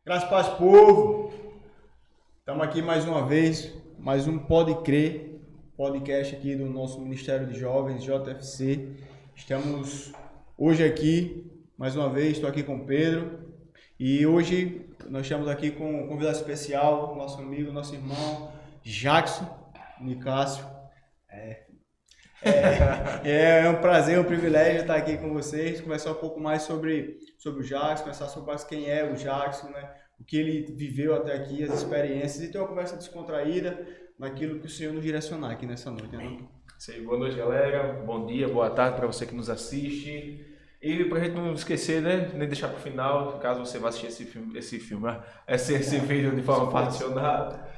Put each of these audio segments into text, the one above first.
Graças a Paz, povo! Estamos aqui mais uma vez, mais um Pode Crer, podcast aqui do nosso Ministério de Jovens, JFC. Estamos hoje aqui, mais uma vez, estou aqui com o Pedro. E hoje nós estamos aqui com um convidado especial, nosso amigo, nosso irmão, Jackson Nicásio. É um prazer, um privilégio estar aqui com vocês, conversar um pouco mais sobre o Jackson, conversar sobre quem é o Jackson, né? O que ele viveu até aqui, as experiências, e ter uma conversa descontraída naquilo que o Senhor nos direcionar aqui nessa noite. Né? Boa noite, galera. Bom dia, boa tarde para você que nos assiste. E para a gente não esquecer, né? Nem deixar para o final, caso você vá assistir esse vídeo de forma particionada.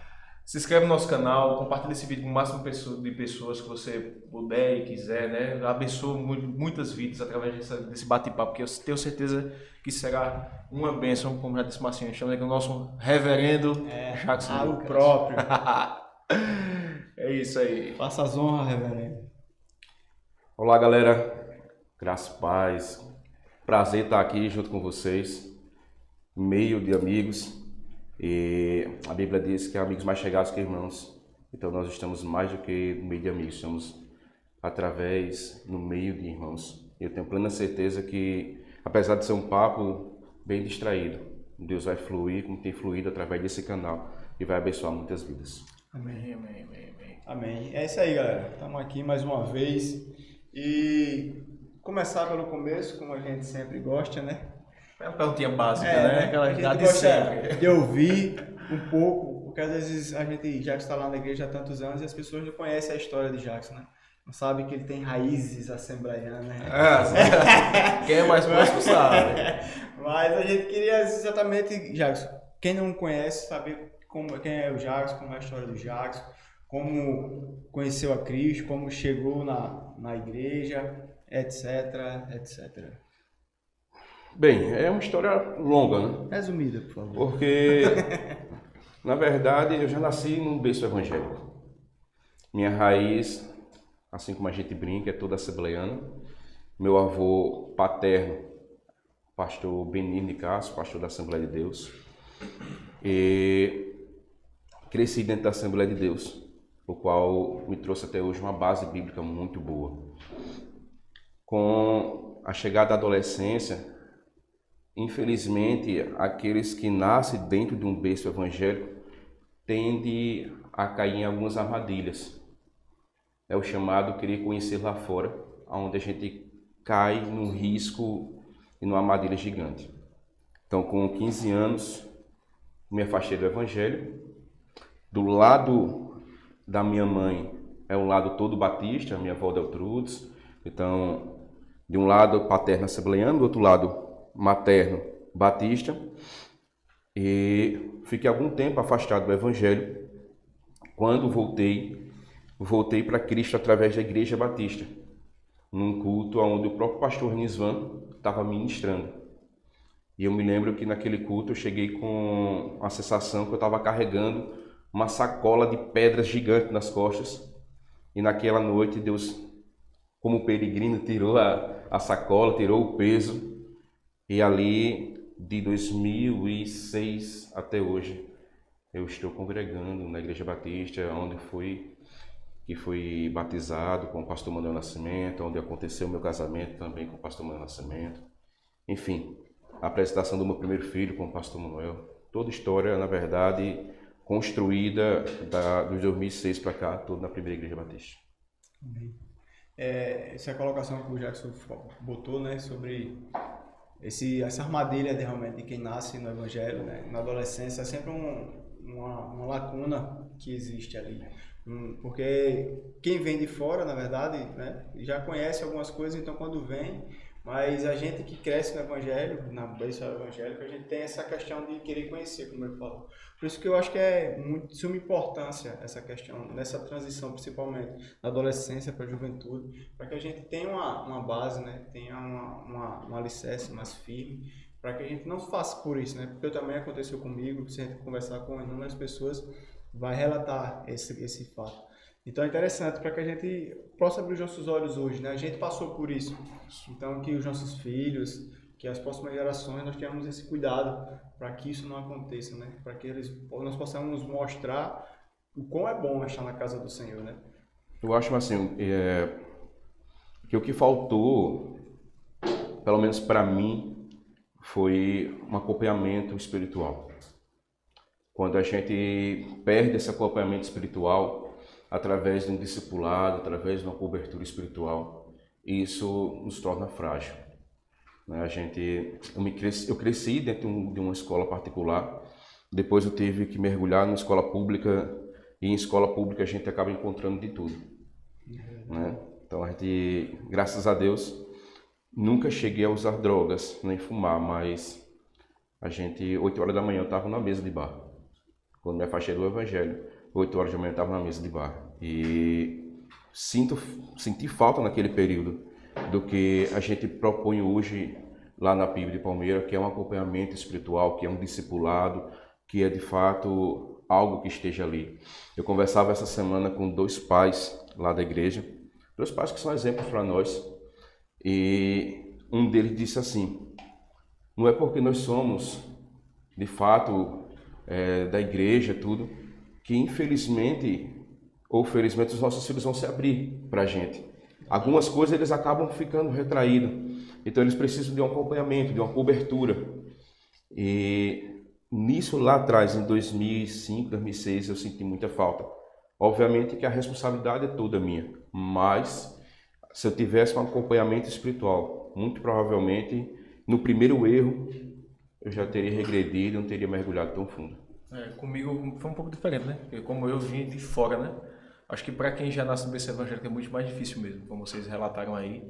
Se inscreve no nosso canal, compartilha esse vídeo com o máximo de pessoas que você puder e quiser, né? Abençoa muitas vidas através desse bate-papo, porque eu tenho certeza que será uma bênção, como já disse Marcinho. Estamos aqui com o nosso reverendo Jackson. O próprio. É isso aí. Faça as honras, reverendo. Olá, galera. Graças e paz. Prazer estar aqui junto com vocês, meio de amigos. E a Bíblia diz que há amigos mais chegados que irmãos. Então nós estamos mais do que no meio de amigos, estamos no meio de irmãos. Eu tenho plena certeza que, apesar de ser um papo bem distraído, Deus vai fluir como tem fluído através desse canal e vai abençoar muitas vidas. Amém, amém, amém, amém. Amém. É isso aí, galera. Estamos aqui mais uma vez e começar pelo começo, como a gente sempre gosta, né? É uma perguntinha básica, né? Aquela a gente de gosta sempre. de ouvir um pouco, porque às vezes a gente já está lá na igreja há tantos anos e as pessoas não conhecem a história de Jackson, né? Não sabem que ele tem raízes assembleianas, né? Quem é mais próximo sabe. Mas a gente queria exatamente, Jackson, quem não conhece, saber quem é o Jackson, como é a história do Jackson, como conheceu a Cristo, como chegou na igreja, etc, etc. Bem, é uma história longa, né? Resumida, por favor. Porque, na verdade, eu já nasci num berço evangélico. Minha raiz, assim como a gente brinca, é toda assembleiana. Meu avô paterno, pastor Benigno de Castro, pastor da Assembleia de Deus. E cresci dentro da Assembleia de Deus, o qual me trouxe até hoje uma base bíblica muito boa. Com a chegada da adolescência, infelizmente, aqueles que nascem dentro de um berço evangélico tendem a cair em algumas armadilhas. É o chamado querer conhecer lá fora, onde a gente cai num risco e numa armadilha gigante. Então, com 15 anos, me afastei do evangelho. Do lado da minha mãe é um lado todo batista, minha avó Deltrudes. Então, de um lado paterno assembleiano, do outro lado materno batista, e fiquei algum tempo afastado do evangelho. Quando voltei para Cristo através da igreja batista, num culto onde o próprio pastor Nisvan estava ministrando. E eu me lembro que naquele culto eu cheguei com a sensação que eu estava carregando uma sacola de pedras gigante nas costas, e naquela noite Deus, como peregrino, tirou a sacola, tirou o peso. E ali, de 2006 até hoje, eu estou congregando na Igreja Batista, onde fui batizado com o pastor Manuel Nascimento, onde aconteceu o meu casamento também com o pastor Manuel Nascimento. Enfim, a apresentação do meu primeiro filho com o pastor Manuel. Toda história, na verdade, construída dos 2006 para cá, toda na primeira Igreja Batista. Essa é a colocação que o Jackson botou, né, sobre essa armadilha realmente de quem nasce no evangelho, né, na adolescência, é sempre uma lacuna que existe ali, porque quem vem de fora, na verdade, né, já conhece algumas coisas, então quando vem, mas a gente que cresce no evangelho, na base evangélica, a gente tem essa questão de querer conhecer, como ele falou. Por isso que eu acho que é muito de suma importância essa questão, nessa transição, principalmente da adolescência para a juventude, para que a gente tenha uma base, né? Tenha um alicerce mais firme, para que a gente não faça por isso, né? Porque também aconteceu comigo, se a gente conversar com inúmeras pessoas, vai relatar esse fato. Então é interessante para que a gente possa abrir os nossos olhos hoje, né? A gente passou por isso. Então que os nossos filhos que as próximas gerações nós tenhamos esse cuidado para que isso não aconteça, né? Para que nós possamos mostrar o quão é bom estar na casa do Senhor, né? Eu acho assim, que o que faltou, pelo menos para mim, foi um acompanhamento espiritual. Quando a gente perde esse acompanhamento espiritual através de um discipulado, através de uma cobertura espiritual, isso nos torna frágil. Eu cresci dentro de uma escola particular, depois eu tive que mergulhar numa escola pública, e em escola pública a gente acaba encontrando de tudo. Né? Então a gente, graças a Deus, nunca cheguei a usar drogas, nem fumar, mas 8 horas da manhã eu estava na mesa de bar. Quando me afastei do Evangelho, 8 horas da manhã eu estava na mesa de bar. E senti falta naquele período do que a gente propõe hoje lá na PIB de Palmeira, que é um acompanhamento espiritual, que é um discipulado, que é de fato algo que esteja ali. Eu conversava essa semana com 2 pais lá da igreja, 2 pais que são exemplos para nós, e um deles disse assim: não é porque nós somos de fato da igreja, tudo, que infelizmente ou felizmente os nossos filhos vão se abrir para a gente. Algumas coisas eles acabam ficando retraídos, então eles precisam de um acompanhamento, de uma cobertura. E nisso lá atrás, em 2005, 2006, eu senti muita falta. Obviamente que a responsabilidade é toda minha, mas se eu tivesse um acompanhamento espiritual, muito provavelmente no primeiro erro eu já teria regredido, não teria mergulhado tão fundo. Comigo foi um pouco diferente, né? Porque como eu vim de fora, né? Acho que para quem já nasce no berço evangélico é muito mais difícil mesmo, como vocês relataram aí.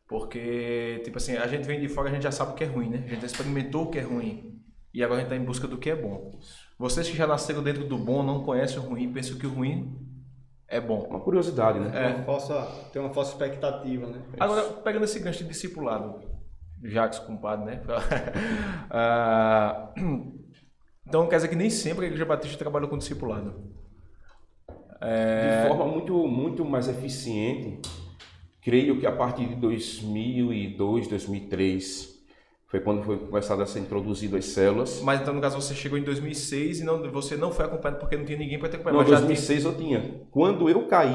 Porque, tipo assim, a gente vem de fora, a gente já sabe o que é ruim, né? A gente já experimentou o que é ruim. E agora a gente está em busca do que é bom. Vocês que já nasceram dentro do bom, não conhecem o ruim, pensam que o ruim é bom. Uma curiosidade, né? Tem uma falsa expectativa, né? Agora, pegando esse gancho de discipulado, Jacques, compadre, né? Então quer dizer que nem sempre a Igreja Batista trabalhou com discipulado. De forma muito mais eficiente, creio que a partir de 2002, 2003, foi quando foi começado a ser introduzido as células. Mas então, no caso, você chegou em 2006 e você não foi acompanhado porque não tinha ninguém para ter acompanhado. Não, em 2006 eu tinha. Quando eu caí,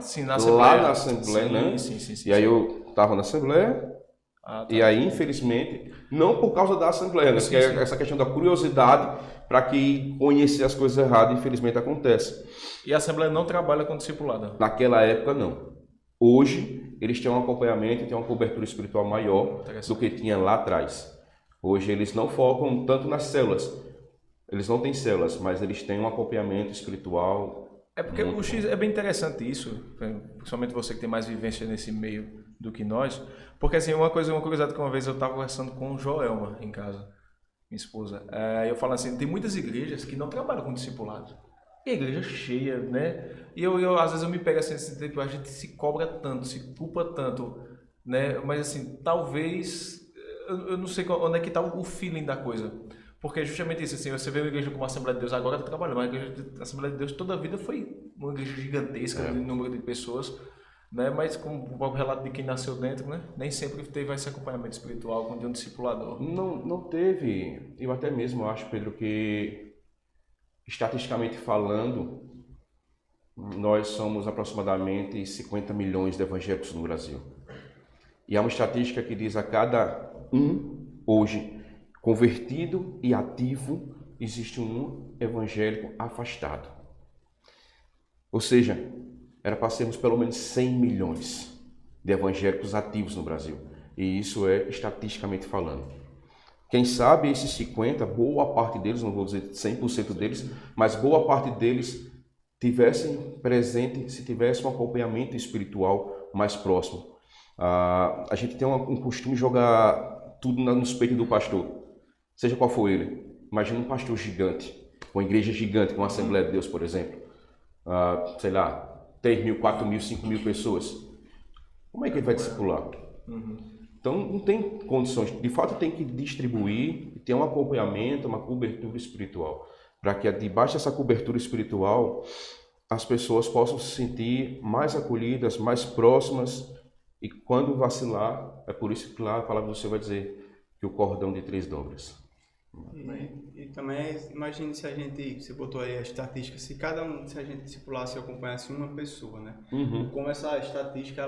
sim, na Assembleia. lá na Assembleia, né? Sim. E aí eu estava na Assembleia, e aí, infelizmente, não por causa da Assembleia, né? Porque essa questão da curiosidade para que conhecer as coisas erradas, infelizmente, acontece. E a Assembleia não trabalha com discipulado? Naquela época, não. Hoje, eles têm um acompanhamento e têm uma cobertura espiritual maior do que tinha lá atrás. Hoje, eles não focam tanto nas células. Eles não têm células, mas eles têm um acompanhamento espiritual. É porque o X é bem interessante isso, principalmente você que tem mais vivência nesse meio do que nós. Porque, assim, uma curiosidade que uma vez eu estava conversando com o Joelma em casa, minha esposa. Eu falo assim, tem muitas igrejas que não trabalham com discipulado. E a igreja cheia, né? E às vezes eu me pego assim, a gente se cobra tanto, se culpa tanto, né? Mas assim, talvez, eu não sei onde é que está o feeling da coisa. Porque é justamente isso, assim, você vê uma igreja como a Assembleia de Deus, agora está trabalhando, mas a Assembleia de Deus toda a vida foi uma igreja gigantesca, de número de pessoas, né? Mas como o próprio relato de quem nasceu dentro, né? Nem sempre teve esse acompanhamento espiritual com um discipulador. Não teve. Eu até mesmo acho, Pedro, que estatisticamente falando, nós somos aproximadamente 50 milhões de evangélicos no Brasil. E há uma estatística que diz a cada hoje, convertido e ativo, existe um evangélico afastado. Ou seja, era para sermos pelo menos 100 milhões de evangélicos ativos no Brasil. E isso é estatisticamente falando. Quem sabe esses 50, boa parte deles, não vou dizer 100% deles, mas boa parte deles tivessem presente, se tivesse um acompanhamento espiritual mais próximo. A gente tem um costume de jogar tudo nos peitos do pastor, seja qual for ele. Imagina um pastor gigante, uma igreja gigante, como a Assembleia de Deus, por exemplo. Sei lá, 3 mil, 4 mil, 5 mil pessoas. Como é que ele vai discipular? Então não tem condições, de fato tem que distribuir, ter um acompanhamento, uma cobertura espiritual, para que debaixo dessa cobertura espiritual as pessoas possam se sentir mais acolhidas, mais próximas, e quando vacilar, é por isso que lá a palavra do Senhor vai dizer que o cordão de 3 dobras. E também, imagine se a gente, você botou aí a estatística, se a gente discipulasse e acompanhasse uma pessoa, né? Como essa estatística,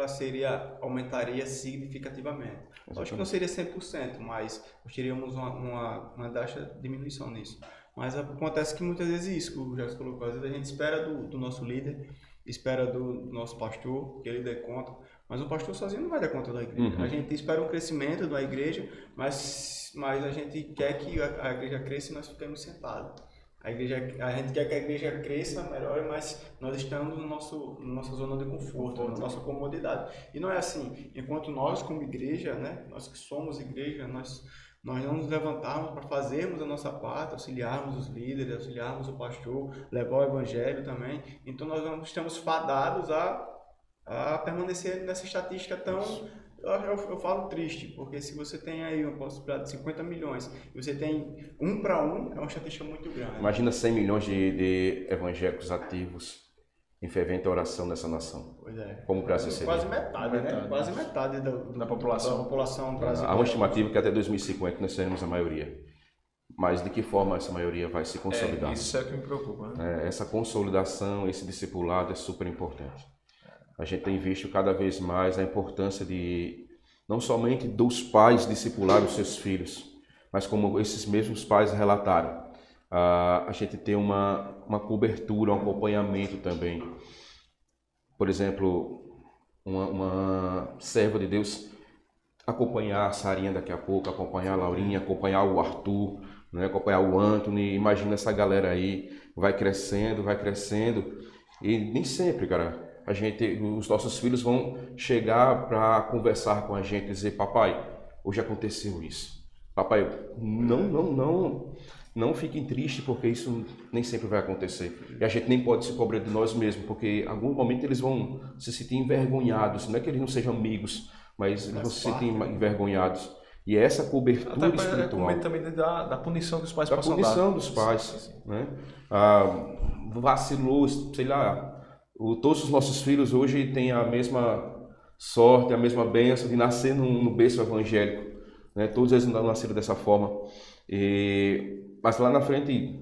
aumentaria significativamente. Acho que não seria 100%, mas nós teríamos uma taxa de diminuição nisso. Mas acontece que muitas vezes isso, que o Jackson colocou, às vezes a gente espera do nosso líder, espera do nosso pastor, que ele dê conta, mas o pastor sozinho não vai dar conta da igreja. A gente espera um crescimento da igreja, mas a gente quer que a igreja cresça e nós ficamos sentados. A gente quer que a igreja cresça, melhore, mas nós estamos na nossa zona de conforto, na nossa comodidade. E não é assim. Enquanto nós, como igreja, né, nós que somos igreja, nós não nos levantarmos para fazermos a nossa parte, auxiliarmos os líderes, auxiliarmos o pastor, levar o evangelho também. Então nós não estamos fadados a permanecer nessa estatística tão... Eu falo triste, porque se você tem aí uma possibilidade de 50 milhões e você tem 1 para 1, é uma estatística muito grande. Imagina 100 milhões de evangélicos ativos em fervente oração nessa nação. Pois é. Como o Brasil seria? Quase metade, né? Quase metade da população brasileira. Há uma estimativa que até 2050 nós seremos a maioria. Mas de que forma essa maioria vai se consolidar? Isso é o que me preocupa, né? Essa consolidação, esse discipulado é super importante. A gente tem visto cada vez mais a importância de, não somente dos pais discipular os seus filhos, mas como esses mesmos pais relataram, a gente tem uma cobertura, um acompanhamento também. Por exemplo, uma serva de Deus acompanhar a Sarinha daqui a pouco, acompanhar a Laurinha, acompanhar o Arthur, né, acompanhar o Anthony. Imagina essa galera aí, vai crescendo, e nem sempre, cara, os nossos filhos vão chegar para conversar com a gente e dizer: papai, hoje aconteceu isso. Papai, não fiquem tristes, porque isso nem sempre vai acontecer. E a gente nem pode se cobrar de nós mesmos, porque em algum momento eles vão se sentir envergonhados. Não é que eles não sejam amigos, mas eles vão se sentir envergonhados. E essa cobertura até espiritual... Até também da punição que os pais possam dar. Da punição dos pais. Né? Vacilou, sei lá... Todos os nossos filhos hoje têm a mesma sorte, a mesma bênção de nascer no berço evangélico. Né? Todos eles não nasceram dessa forma. Mas lá na frente,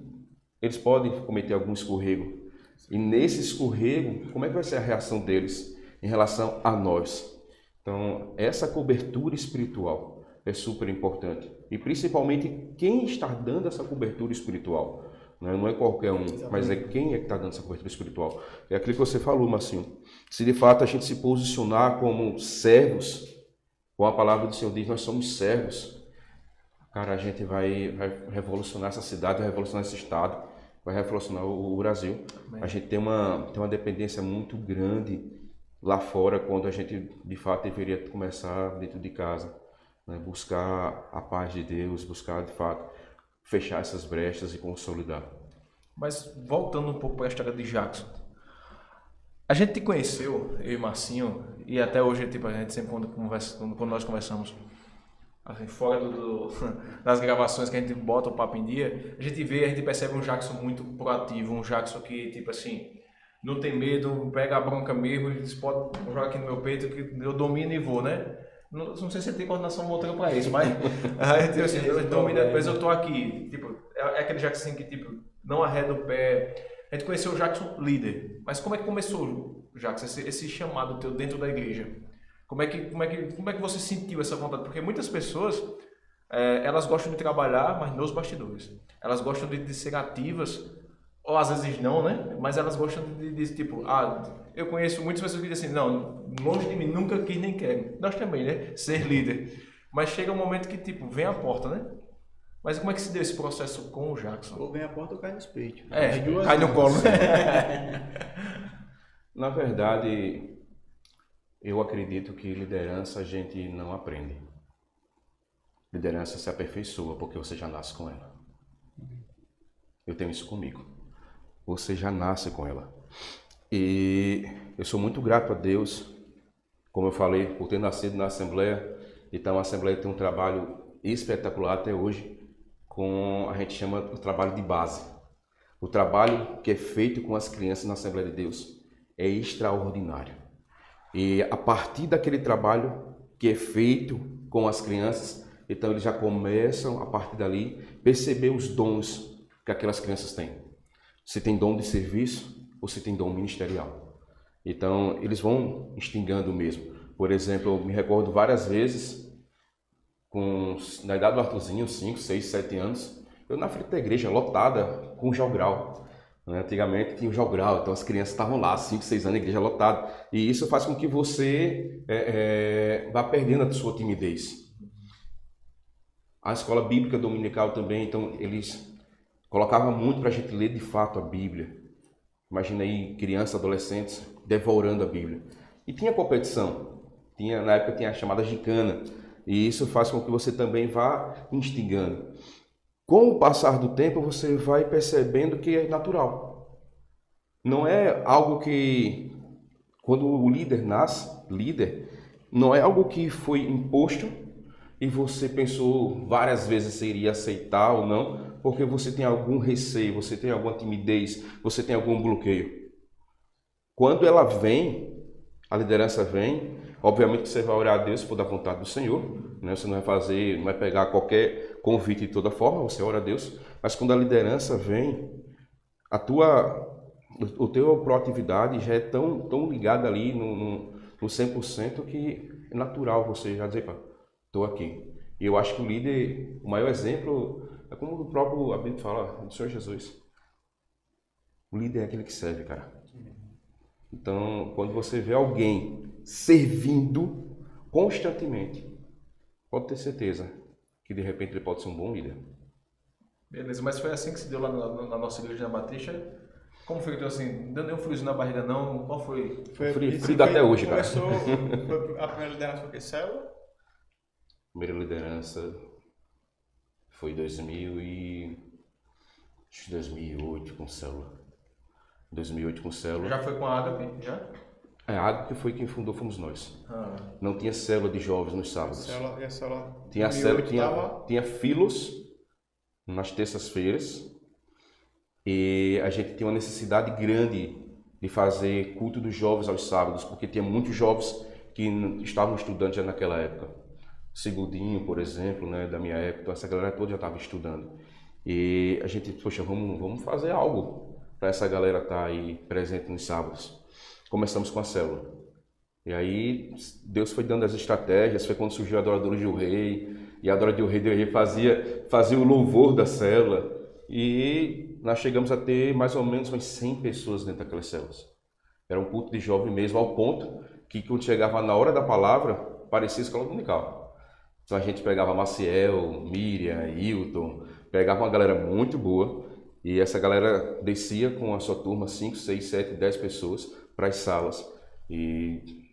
eles podem cometer algum escorrego. E nesse escorrego, como é que vai ser a reação deles em relação a nós? Então, essa cobertura espiritual é super importante. E principalmente quem está dando essa cobertura espiritual. Não é qualquer um, mas é quem é que está dando essa cobertura espiritual. É aquilo que você falou, Marcinho. Se de fato a gente se posicionar como servos, com a palavra do Senhor diz, nós somos servos, cara, a gente vai revolucionar essa cidade, vai revolucionar esse estado, vai revolucionar o Brasil. Amém. A gente tem uma dependência muito grande lá fora, quando a gente de fato deveria começar dentro de casa, né? Buscar a paz de Deus, buscar de fato fechar essas brechas e consolidar. Mas voltando um pouco para a história de Jackson, a gente te conheceu, eu e Marcinho, e até hoje tipo, a gente sempre quando nós conversamos assim, fora das gravações que a gente bota o papo em dia, a gente percebe um Jackson muito proativo, um Jackson que tipo assim, não tem medo, pega a bronca mesmo e diz, pode jogar aqui no meu peito que eu domino e vou, né? Não sei se tem coordenação motora para isso, mas a gente assim, eu domino, depois eu tô aqui, tipo, é aquele Jackson que tipo, não arreda o pé. A gente conheceu o Jackson líder, mas como é que começou, Jackson, esse chamado teu dentro da igreja? Como é que você sentiu essa vontade? Porque muitas pessoas, elas gostam de trabalhar, mas nos bastidores. Elas gostam de ser ativas, ou às vezes não, né? Mas elas gostam de tipo, eu conheço muitas pessoas que dizem assim, não, longe de mim, nunca quis nem quero. Nós também, né? Ser líder. Mas chega um momento que, tipo, vem a porta, né? Mas como é que se deu esse processo com o Jackson? Ou vem a porta ou cai nos peitos. Cai no colo. Na verdade, eu acredito que liderança a gente não aprende. Liderança se aperfeiçoa porque você já nasce com ela. Eu tenho isso comigo. Você já nasce com ela. E eu sou muito grato a Deus, como eu falei, por ter nascido na Assembleia. Então a Assembleia tem um trabalho espetacular até hoje, a gente chama o trabalho de base. O trabalho que é feito com as crianças na Assembleia de Deus é extraordinário. E a partir daquele trabalho que é feito com as crianças, Então eles já começam, a partir dali, perceber os dons que aquelas crianças têm. Se tem dom de serviço ou se tem dom ministerial. Então eles vão instigando mesmo. Por exemplo, eu me recordo várias vezes, na idade do Arthurzinho, 5, 6, 7 anos, eu na frente da igreja, lotada, com jogral. Antigamente tinha o jogral, então as crianças estavam lá, 5, 6 anos, a igreja lotada. E isso faz com que você vá perdendo a sua timidez. A escola bíblica dominical também, então eles colocavam muito para a gente ler de fato a Bíblia. Imagina aí crianças, adolescentes devorando a Bíblia. E tinha competição, na época tinha a chamada gincana, e isso faz com que você também vá instigando. Com o passar do tempo, você vai percebendo que é natural. Não é algo que, quando o líder nasce, não é algo que foi imposto e você pensou várias vezes se iria aceitar ou não, porque você tem algum receio, você tem alguma timidez, você tem algum bloqueio. Quando ela vem, a liderança vem, obviamente que você vai orar a Deus por dar vontade do Senhor, né? Você não vai pegar qualquer convite de toda forma, você ora a Deus, mas quando a liderança vem, a tua proatividade já é tão ligada ali no 100% que é natural você já dizer, estou aqui. E eu acho que o líder, o maior exemplo, é como o próprio a Bíblia fala, do Senhor Jesus. O líder é aquele que serve, cara. Então, quando você vê alguém servindo constantemente, pode ter certeza que de repente ele pode ser um bom líder. Beleza, mas foi assim que se deu lá na nossa igreja na Batista? Como foi que deu assim? Não deu nenhum friozinho na barriga não? Qual foi? Frio até hoje, cara. Foi a primeira liderança foi que célula? Primeira liderança foi 2008 com célula. 2008 com célula. Já foi com a Ágape? Já? A Ágape foi quem fundou, fomos nós. Não tinha célula de jovens nos sábados. Tinha filos nas terças-feiras. E a gente tinha uma necessidade grande de fazer culto dos jovens aos sábados, porque tinha muitos jovens que estavam estudando já naquela época. Segundinho, por exemplo, né, da minha época, então essa galera toda já estava estudando. E a gente, poxa, vamos fazer algo para essa galera estar aí presente nos sábados. Começamos com a célula. E aí Deus foi dando as estratégias, foi quando surgiu a Adoradora do Rei, e a Adoradora do Rei fazia o louvor da célula. E nós chegamos a ter mais ou menos umas 100 pessoas dentro daquelas células. Era um culto de jovem mesmo, ao ponto que quando chegava na hora da palavra, parecia escola dominical. Então a gente pegava Maciel, Miriam, Hilton, pegava uma galera muito boa, e essa galera descia com a sua turma, 5, 6, 7, 10 pessoas, para as salas. E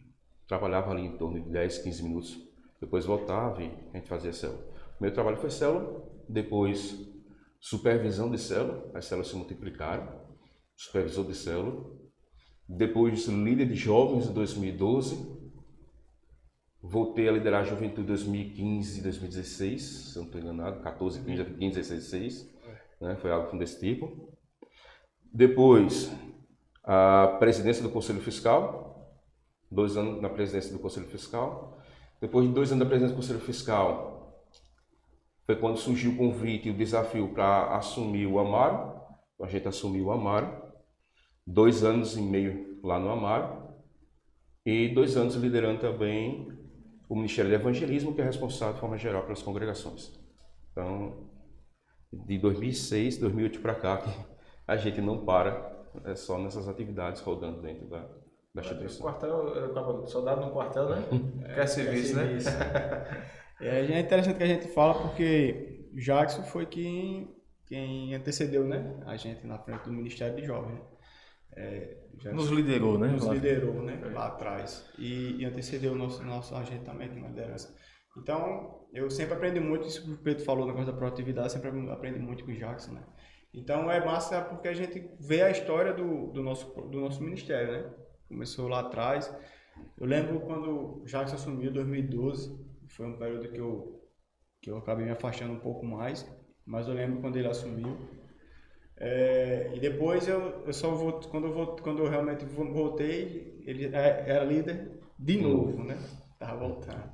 trabalhava ali em torno de 10, 15 minutos. Depois voltava e a gente fazia célula. O meu trabalho foi célula, depois supervisão de célula, as células se multiplicaram, supervisor de célula, depois líder de jovens em 2012, voltei a liderar a juventude em 2015 e 2016, se eu não estou enganado, 14, 15, 16, 16, né? Foi algo desse tipo. Depois, a presidência do Conselho Fiscal, 2 anos na presidência do Conselho Fiscal. Depois de 2 anos da presidência do Conselho Fiscal, foi quando surgiu o convite e o desafio para assumir o Amaro. A gente assumiu o Amaro, 2 anos e meio lá no Amaro, e 2 anos liderando também o Ministério de Evangelismo, que é responsável de forma geral pelas congregações. Então, de 2006, 2008 para cá, a gente não para, é só nessas atividades rodando dentro da instituição. Quartel, soldado no quartel, né? Quer serviço, né? É interessante que a gente fala porque Jackson foi quem antecedeu, né, a gente na frente do Ministério de Jovens. Nos liderou, né? Lá atrás. E antecedeu o nosso agendamento na liderança. Então, eu sempre aprendi muito, isso que o Pedro falou, na coisa da proatividade, sempre aprendi muito com o Jackson, né? Então, é massa porque a gente vê a história do nosso ministério, né? Começou lá atrás. Eu lembro quando o Jackson assumiu, em 2012, foi um período que eu acabei me afastando um pouco mais, mas eu lembro quando ele assumiu. E depois eu só quando eu realmente voltei, ele era líder de novo, né? Tava voltando.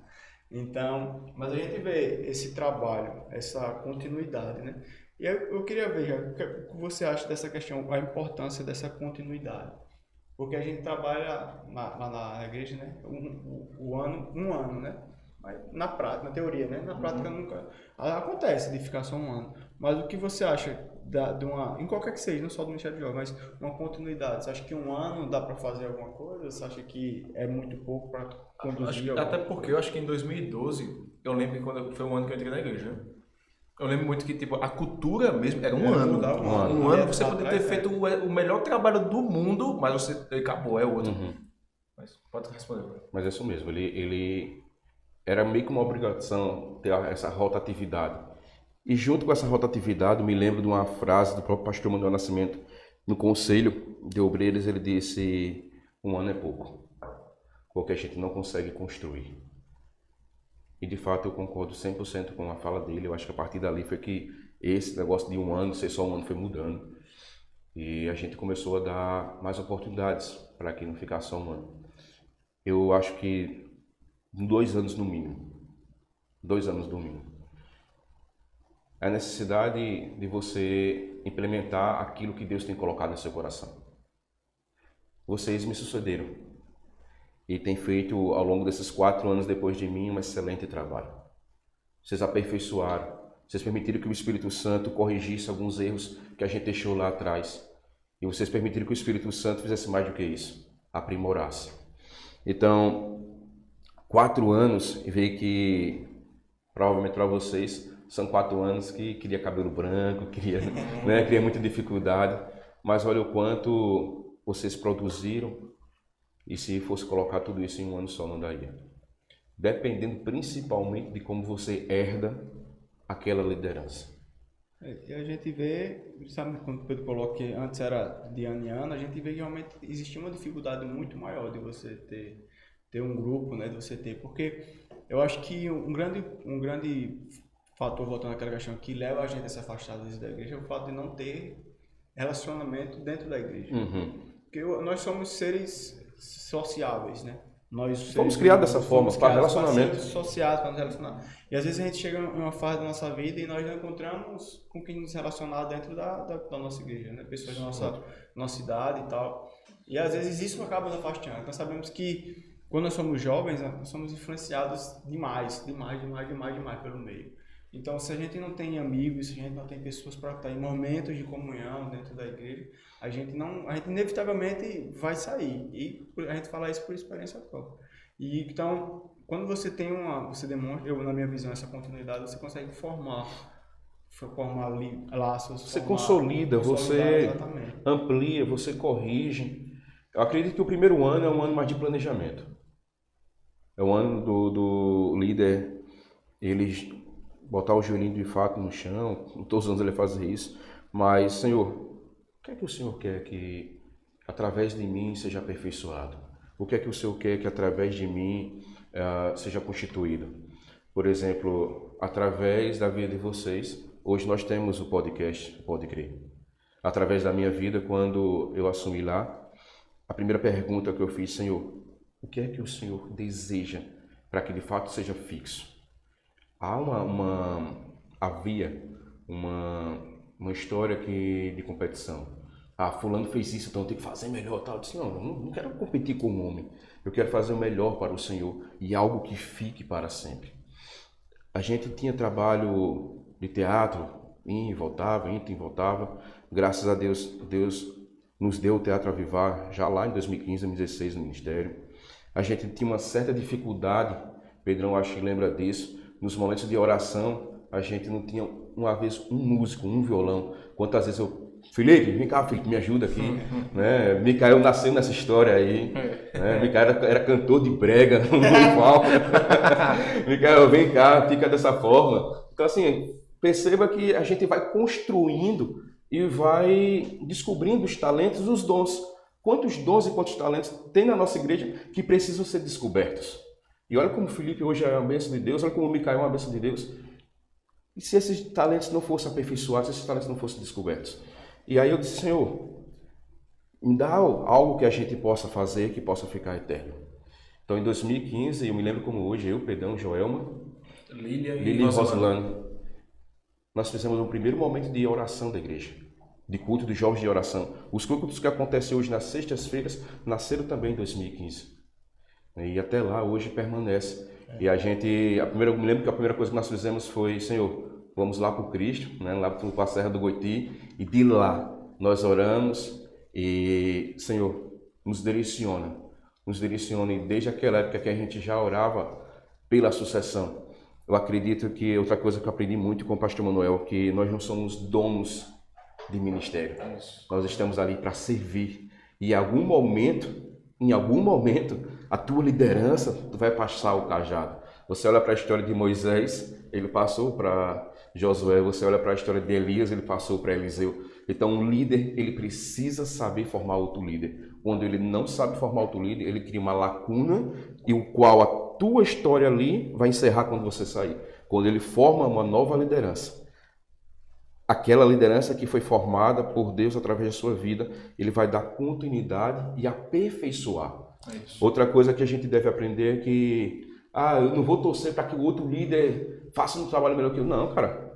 Então, mas a gente vê esse trabalho, essa continuidade, né? E eu queria ver, já, o que você acha dessa questão, a importância dessa continuidade? Porque a gente trabalha lá na igreja, né? Um ano, né? Mas na prática, na teoria, né? Na prática nunca acontece de ficar só um ano. Mas o que você acha de uma, em qualquer que seja, não só do Ministério de Jovens, mas uma continuidade? Você acha que um ano dá para fazer alguma coisa? Você acha que é muito pouco para conduzir Até alguma porque coisa? eu acho que em 2012, eu lembro que quando foi um ano que eu entrei na igreja, né? Eu lembro muito que tipo, a cultura mesmo era um ano. Mudar Um ano. Um ano você Atrás, poderia ter feito o melhor trabalho do mundo, mas você acabou, é outro. Mas pode responder. Mas é isso mesmo, ele era meio que uma obrigação ter essa rotatividade. E junto com essa rotatividade, eu me lembro de uma frase do próprio pastor Manuel Nascimento, no Conselho de Obreiros, ele disse: um ano é pouco, porque a gente não consegue construir. E de fato eu concordo 100% com a fala dele. Eu acho que a partir dali foi que esse negócio de um ano, ser só um ano, foi mudando. E a gente começou a dar mais oportunidades para que não ficasse só um ano. Eu acho que 2 anos no mínimo. 2 anos no mínimo. A necessidade de você implementar aquilo que Deus tem colocado no seu coração. Vocês me sucederam e têm feito ao longo desses 4 anos depois de mim um excelente trabalho. Vocês aperfeiçoaram, vocês permitiram que o Espírito Santo corrigisse alguns erros que a gente deixou lá atrás. E vocês permitiram que o Espírito Santo fizesse mais do que isso, aprimorasse. Então, 4 anos, e veio que, provavelmente para vocês, são 4 anos que queria cabelo branco, queria muita dificuldade, mas olha o quanto vocês produziram, e se fosse colocar tudo isso em um ano só, não daria. Dependendo principalmente de como você herda aquela liderança. E a gente vê, sabe, quando o Pedro coloca que antes era de ano em ano, a gente vê que realmente existia uma dificuldade muito maior de você ter um grupo, né, de você ter, porque eu acho que um grande fator, voltando àquela questão, que leva a gente a se afastar da igreja é o fato de não ter relacionamento dentro da igreja. Porque nós somos seres sociáveis, né? Nós fomos criados dessa forma, para relacionamento. Sociais, para nos relacionar. E às vezes a gente chega em uma fase da nossa vida e nós não encontramos com quem nos relacionar dentro da nossa igreja, né? Pessoas da nossa idade e tal. E às vezes isso acaba nos afastando. Nós sabemos que quando nós somos jovens, nós somos influenciados demais pelo meio. Então, se a gente não tem amigos, se a gente não tem pessoas para estar em momentos de comunhão dentro da igreja, a gente inevitavelmente vai sair. E a gente fala isso por experiência própria. E então, quando você tem você demonstra, eu na minha visão, essa continuidade, você consegue formar laços. Você consolida, você exatamente. amplia, você corrige. Eu acredito que o primeiro ano é um ano mais de planejamento. É o ano do líder, eles botar o joelhinho de fato no chão, todos os anos ele fazer isso, mas, Senhor, o que é que o Senhor quer que através de mim seja aperfeiçoado? O que é que o Senhor quer que através de mim seja constituído? Por exemplo, através da vida de vocês, hoje nós temos o podcast Pode Crer. Através da minha vida, quando eu assumi lá, a primeira pergunta que eu fiz: Senhor, o que é que o Senhor deseja para que de fato seja fixo? Havia uma história de competição. Fulano fez isso, então eu tenho que fazer melhor. Tal. Eu disse: não quero competir com o homem. Eu quero fazer o melhor para o Senhor e algo que fique para sempre. A gente tinha trabalho de teatro, ia e voltava. Graças a Deus, Deus nos deu o Teatro Avivar já lá em 2015, 2016 no ministério. A gente tinha uma certa dificuldade, Pedrão acho que lembra disso, nos momentos de oração, a gente não tinha uma vez um músico, um violão. Quantas vezes Felipe, vem cá, Felipe, me ajuda aqui. Né? Micael nasceu nessa história aí. Né? Micael era cantor de brega no palco. Micael, vem cá, fica dessa forma. Então, assim, perceba que a gente vai construindo e vai descobrindo os talentos e os dons. Quantos dons e quantos talentos tem na nossa igreja que precisam ser descobertos? E olha como o Felipe hoje é uma bênção de Deus, olha como o Micael é uma bênção de Deus. E se esses talentos não fossem aperfeiçoados, se esses talentos não fossem descobertos? E aí eu disse: Senhor, me dá algo que a gente possa fazer, que possa ficar eterno. Então, em 2015, eu me lembro como hoje, eu, Pedrão, Joelma, Lília e Rosilane, nós fizemos um primeiro momento de oração da igreja, de culto dos jovens de oração. Os cultos que acontecem hoje nas sextas-feiras nasceram também em 2015. E até lá, hoje, permanece. E eu me lembro que a primeira coisa que nós fizemos foi, Senhor, vamos lá para o Cristo, né, lá para a Serra do Goiti, e de lá nós oramos e, Senhor, nos direcione desde aquela época que a gente já orava pela sucessão. Eu acredito que outra coisa que eu aprendi muito com o pastor Manuel, que nós não somos donos de ministério. Nós estamos ali para servir. E em algum momento, a tua liderança tu vai passar o cajado. Você olha para a história de Moisés, ele passou para Josué. Você olha para a história de Elias, ele passou para Eliseu. Então, um líder, ele precisa saber formar outro líder. Quando ele não sabe formar outro líder, ele cria uma lacuna e o qual a tua história ali vai encerrar quando você sair. Quando ele forma uma nova liderança, aquela liderança que foi formada por Deus através da sua vida, ele vai dar continuidade e aperfeiçoar. Outra coisa que a gente deve aprender é que eu não vou torcer para que o outro líder faça um trabalho melhor que eu. Não, cara.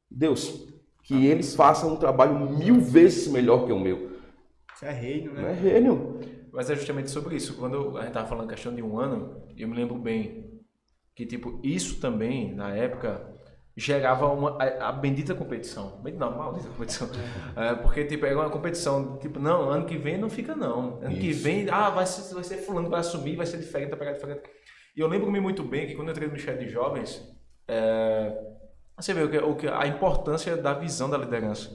Deus, que eles façam um trabalho 1000 vezes melhor que o meu. Isso é reino, né? Não é reino. Mas é justamente sobre isso. Quando a gente estava falando questão de 1 ano, eu me lembro bem que, tipo, isso também, na época, gerava a bendita competição. Não, maldita competição. Porque, tipo, era uma competição, tipo, não, ano que vem não fica não. Ano que vem, vai ser fulano, vai assumir, vai ser diferente, vai pegar diferente. E eu lembro-me muito bem que quando eu entrei no Ministério de Jovens, você vê a importância da visão da liderança.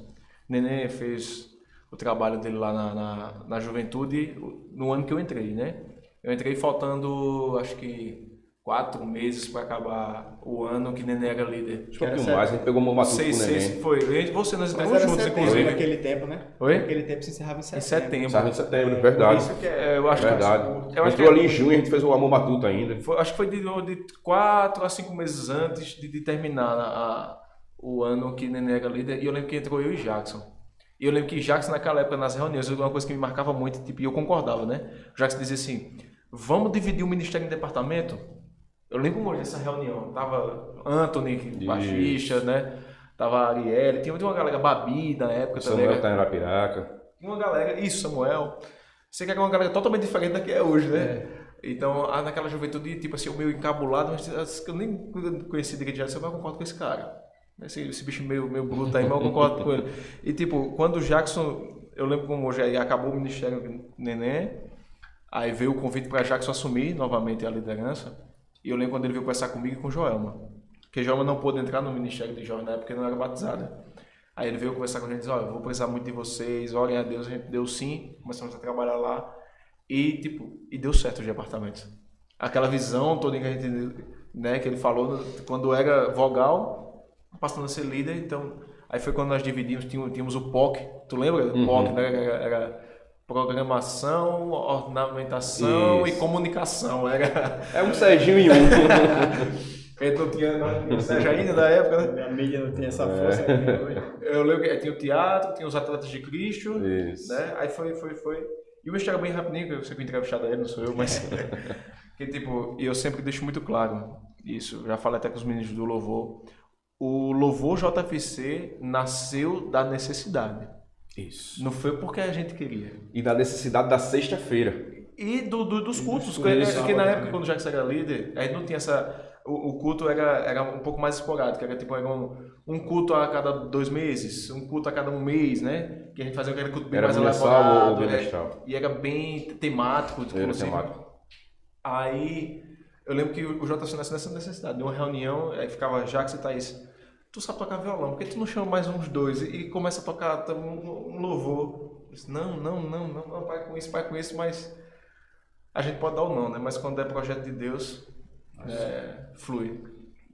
Nenê fez o trabalho dele lá na juventude no ano que eu entrei, né? Eu entrei faltando, acho que 4 meses para acabar o ano que Nenê era líder. Acho que um pouquinho mais, a gente pegou uma matuta com o Nenê. Foi. Nós entramos juntos, inclusive. Naquele tempo, né? Oi? Naquele tempo se encerrava em setembro. Encerrava em setembro, verdade. Isso que eu acho verdade. Eu acho entrou ali em junho, a gente fez o Amor Matuto ainda. Acho que foi de 4 a 5 meses antes de terminar o ano que Nenê era líder. E eu lembro que entrou eu e Jackson. E eu lembro que Jackson, naquela época, nas reuniões, uma coisa que me marcava muito, tipo, e eu concordava, né? O Jackson dizia assim, vamos dividir o ministério em departamento? Eu lembro muito dessa reunião. Tava Anthony, baixista, né? Tava Arielle, tinha uma galera, Babi na época também. Samuel tá em Arapiraca. Tinha uma galera, Samuel. Você quer que é uma galera totalmente diferente da que é hoje, né? Então, naquela juventude, tipo assim, o meio encabulado, mas eu nem conheci direito de Jackson, mas eu concordo com esse cara. Esse bicho meio bruto aí, mas eu concordo com ele. E tipo, quando o Jackson, eu lembro como já acabou o ministério do Nenê, aí veio o convite para Jackson assumir novamente a liderança. E eu lembro quando ele veio conversar comigo e com Joelma. Porque Joelma não pôde entrar no ministério de jovens na época porque não era batizada. Aí ele veio conversar com a gente e disse, eu vou precisar muito de vocês, orem a Deus. A gente deu sim, começamos a trabalhar lá. E deu certo os departamentos. Aquela visão toda que a gente, né, que ele falou, quando era vogal, passando a ser líder, então... Aí foi quando nós dividimos, tínhamos o POC, tu lembra? O POC, né? Era programação, ornamentação e comunicação. É um Serginho em um. Ele não tinha Sérgio ainda na época, né? A mídia não tem essa força que tem hoje. Eu lembro que tinha o teatro, tinha os Atletas de Cristo, Isso. né? Aí foi. E o ministério bem rapidinho, que eu sempre entrevistado ele, não sou eu, mas... que tipo, eu sempre deixo muito claro isso, já falei até com os meninos do Louvor. O Louvor JFC nasceu da necessidade. Isso. Não foi porque a gente queria. E da necessidade da sexta-feira. E dos cultos. Porque na época, quando o Jackson era líder, a gente não tinha essa... O culto era um pouco mais esporádico. Era tipo um culto a cada 2 meses, um culto a cada 1 mês, né? Que a gente fazia aquele culto bem mais elaborado. E era bem temático. Temático. Aí, eu lembro que o JFC nasceu nessa necessidade. De uma reunião, aí ficava Jackson e Thaís... Tu sabe tocar violão, por que tu não chama mais uns 2 e começa a tocar um louvor? Eu disse, não, para com isso, mas a gente pode dar ou não, né? Mas quando é projeto de Deus, flui.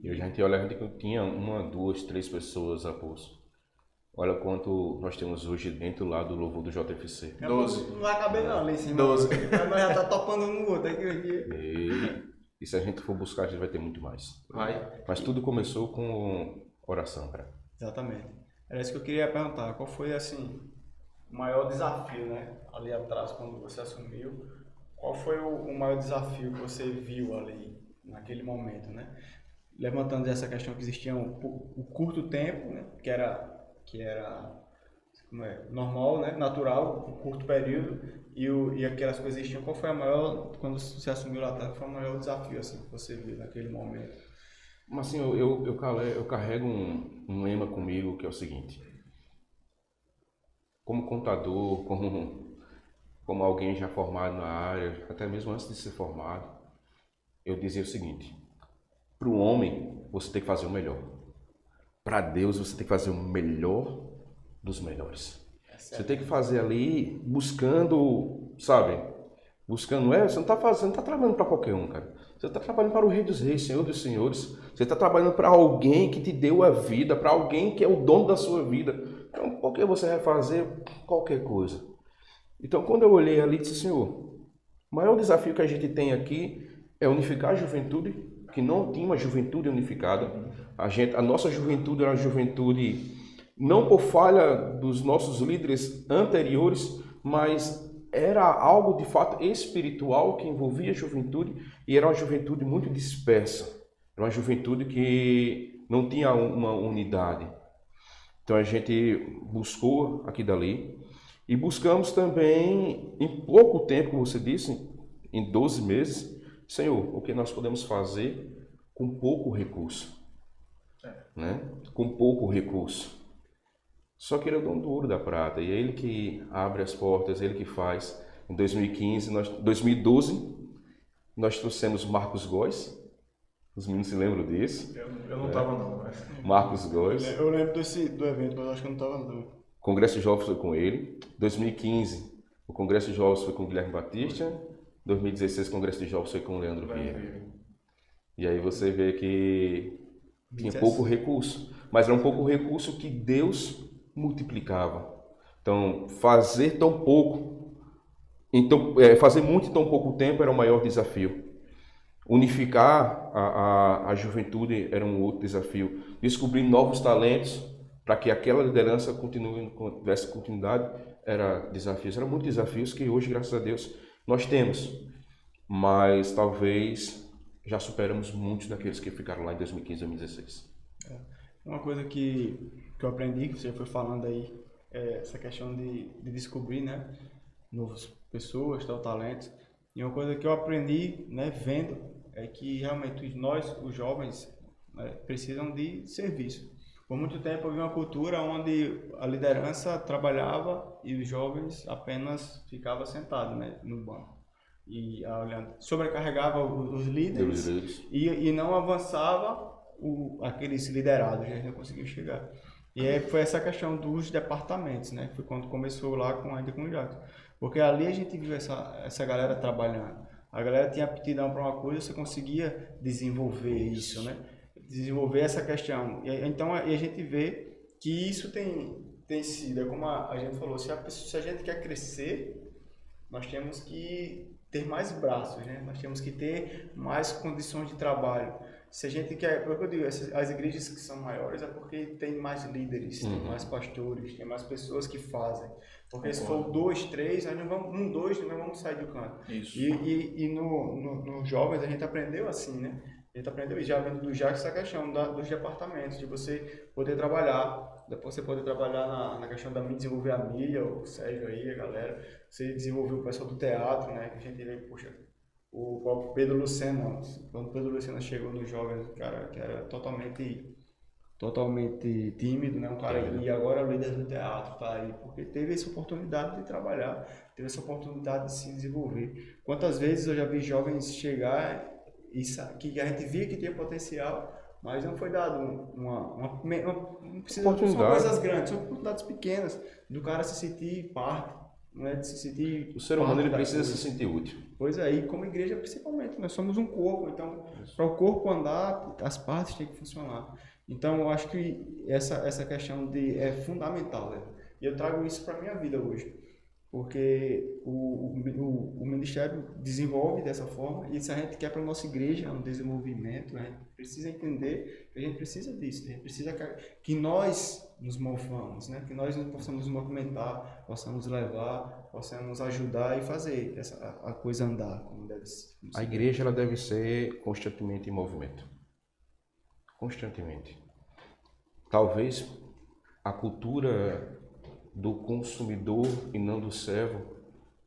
E hoje a gente olha, a gente tinha 1, 2, 3 pessoas a posto. Olha quanto nós temos hoje dentro lá do louvor do JFC. 12. Não vai caber não ali em cima. 12. Nós já tá topando no outro aqui. E se a gente for buscar, a gente vai ter muito mais. Vai. Mas tudo começou com oração, cara. Exatamente. Era isso que eu queria perguntar. Qual foi, assim, o maior desafio, né? Ali atrás, quando você assumiu, qual foi o maior desafio que você viu ali, naquele momento, né? Levantando essa questão que existia o curto tempo, né? Que era como normal, né? Natural, um curto período, e aquelas coisas existiam. Qual foi a maior, quando você assumiu lá atrás, qual foi o maior desafio assim, que você viu naquele momento? Mas assim, eu carrego um lema comigo que é o seguinte: como contador, como alguém já formado na área, até mesmo antes de ser formado, eu dizia o seguinte: para o homem, você tem que fazer o melhor. Para Deus, você tem que fazer o melhor dos melhores. Você tem que fazer ali buscando, sabe? Buscando, você não está fazendo, não está trabalhando para qualquer um, cara. Você está trabalhando para o Rei dos Reis, Senhor dos Senhores. Você está trabalhando para alguém que te deu a vida, para alguém que é o dono da sua vida. Então, por que você vai fazer qualquer coisa? Então, quando eu olhei ali, disse: Senhor, o maior desafio que a gente tem aqui é unificar a juventude, que não tinha uma juventude unificada. A nossa juventude era uma juventude, não por falha dos nossos líderes anteriores, mas era algo de fato espiritual que envolvia a juventude, e era uma juventude muito dispersa. Era uma juventude que não tinha uma unidade. Então a gente buscou aqui dali, e buscamos também, em pouco tempo, como você disse, em 12 meses, Senhor, o que nós podemos fazer com pouco recurso, né? Com pouco recurso. Só que ele é o dono do ouro e da prata, e é ele que abre as portas, é ele que faz. Em 2012, nós trouxemos Marcos Góes. Os meninos se lembram disso? Eu não estava não. Mas... Marcos Góes. Eu lembro do evento, mas acho que eu não estava não. O Congresso de Jovens foi com ele. 2015, o Congresso de Jovens foi com o Guilherme Batista. 2016, o Congresso de Jovens foi com o Leandro Vieira. E aí você vê que tinha pouco recurso, mas era um pouco recurso que Deus multiplicava. Então, fazer tão pouco, fazer muito em tão pouco tempo era o maior desafio. Unificar a juventude era um outro desafio. Descobrir novos talentos para que aquela liderança tivesse continuidade era desafios. Eram muitos desafios que hoje, graças a Deus, nós temos. Mas talvez já superamos muitos daqueles que ficaram lá em 2015, 2016. Uma coisa que eu aprendi, que você foi falando aí, é essa questão de descobrir, né, novas pessoas, talentos. E uma coisa que eu aprendi, né, vendo, é que realmente nós, os jovens, né, precisam de serviço. Por muito tempo eu vi uma cultura onde a liderança trabalhava e os jovens apenas ficavam sentados, né, no banco. E sobrecarregava os líderes e não avançava aqueles liderados, a gente não conseguiu chegar. E aí foi essa questão dos departamentos, né? Foi quando começou lá ainda com o Jackson. Porque ali a gente viu essa galera trabalhando. A galera tinha aptidão para uma coisa, você conseguia desenvolver isso, né? Desenvolver essa questão. Então a gente vê que isso tem sido, como a gente falou, se a gente quer crescer, nós temos que ter mais braços, né? Nós temos que ter mais condições de trabalho. Se a gente quer, como eu digo, as igrejas que são maiores é porque tem mais líderes, tem mais pastores, tem mais pessoas que fazem. Porque se for 2, 3, nós não vamos, nós vamos sair do canto. Isso. E nos jovens a gente aprendeu assim, né? A gente aprendeu já vendo do Jacques essa questão dos departamentos, de você poder trabalhar, depois você poder trabalhar na questão da mídia, desenvolver a mídia, o Sérgio aí, a galera, você desenvolveu o pessoal do teatro, né? Que a gente vê, puxa, o próprio Pedro Lucena, quando o Pedro Lucena chegou nos jovens, um cara que era totalmente tímido, né? Um cara, e agora é o líder do teatro, tá aí, porque teve essa oportunidade de trabalhar, teve essa oportunidade de se desenvolver. Quantas vezes eu já vi jovens chegar e que a gente via que tinha potencial, mas não foi dado não precisa, são coisas grandes, são oportunidades pequenas do cara se sentir parte, né, de se sentir. O ser humano ele precisa se sentir útil. Pois é, e como igreja principalmente, nós somos um corpo, então para o corpo andar, as partes têm que funcionar. Então eu acho que essa questão é fundamental, né? E eu trago isso para a minha vida hoje. Porque o ministério desenvolve dessa forma, e se a gente quer para a nossa igreja um desenvolvimento, a gente precisa entender que a gente precisa disso, a gente precisa que nós nos movamos, né? Que nós possamos nos movimentar, possamos levar, possamos ajudar e fazer a coisa andar como deve ser. A igreja ela deve ser constantemente em movimento. Constantemente. Talvez a cultura do consumidor e não do servo,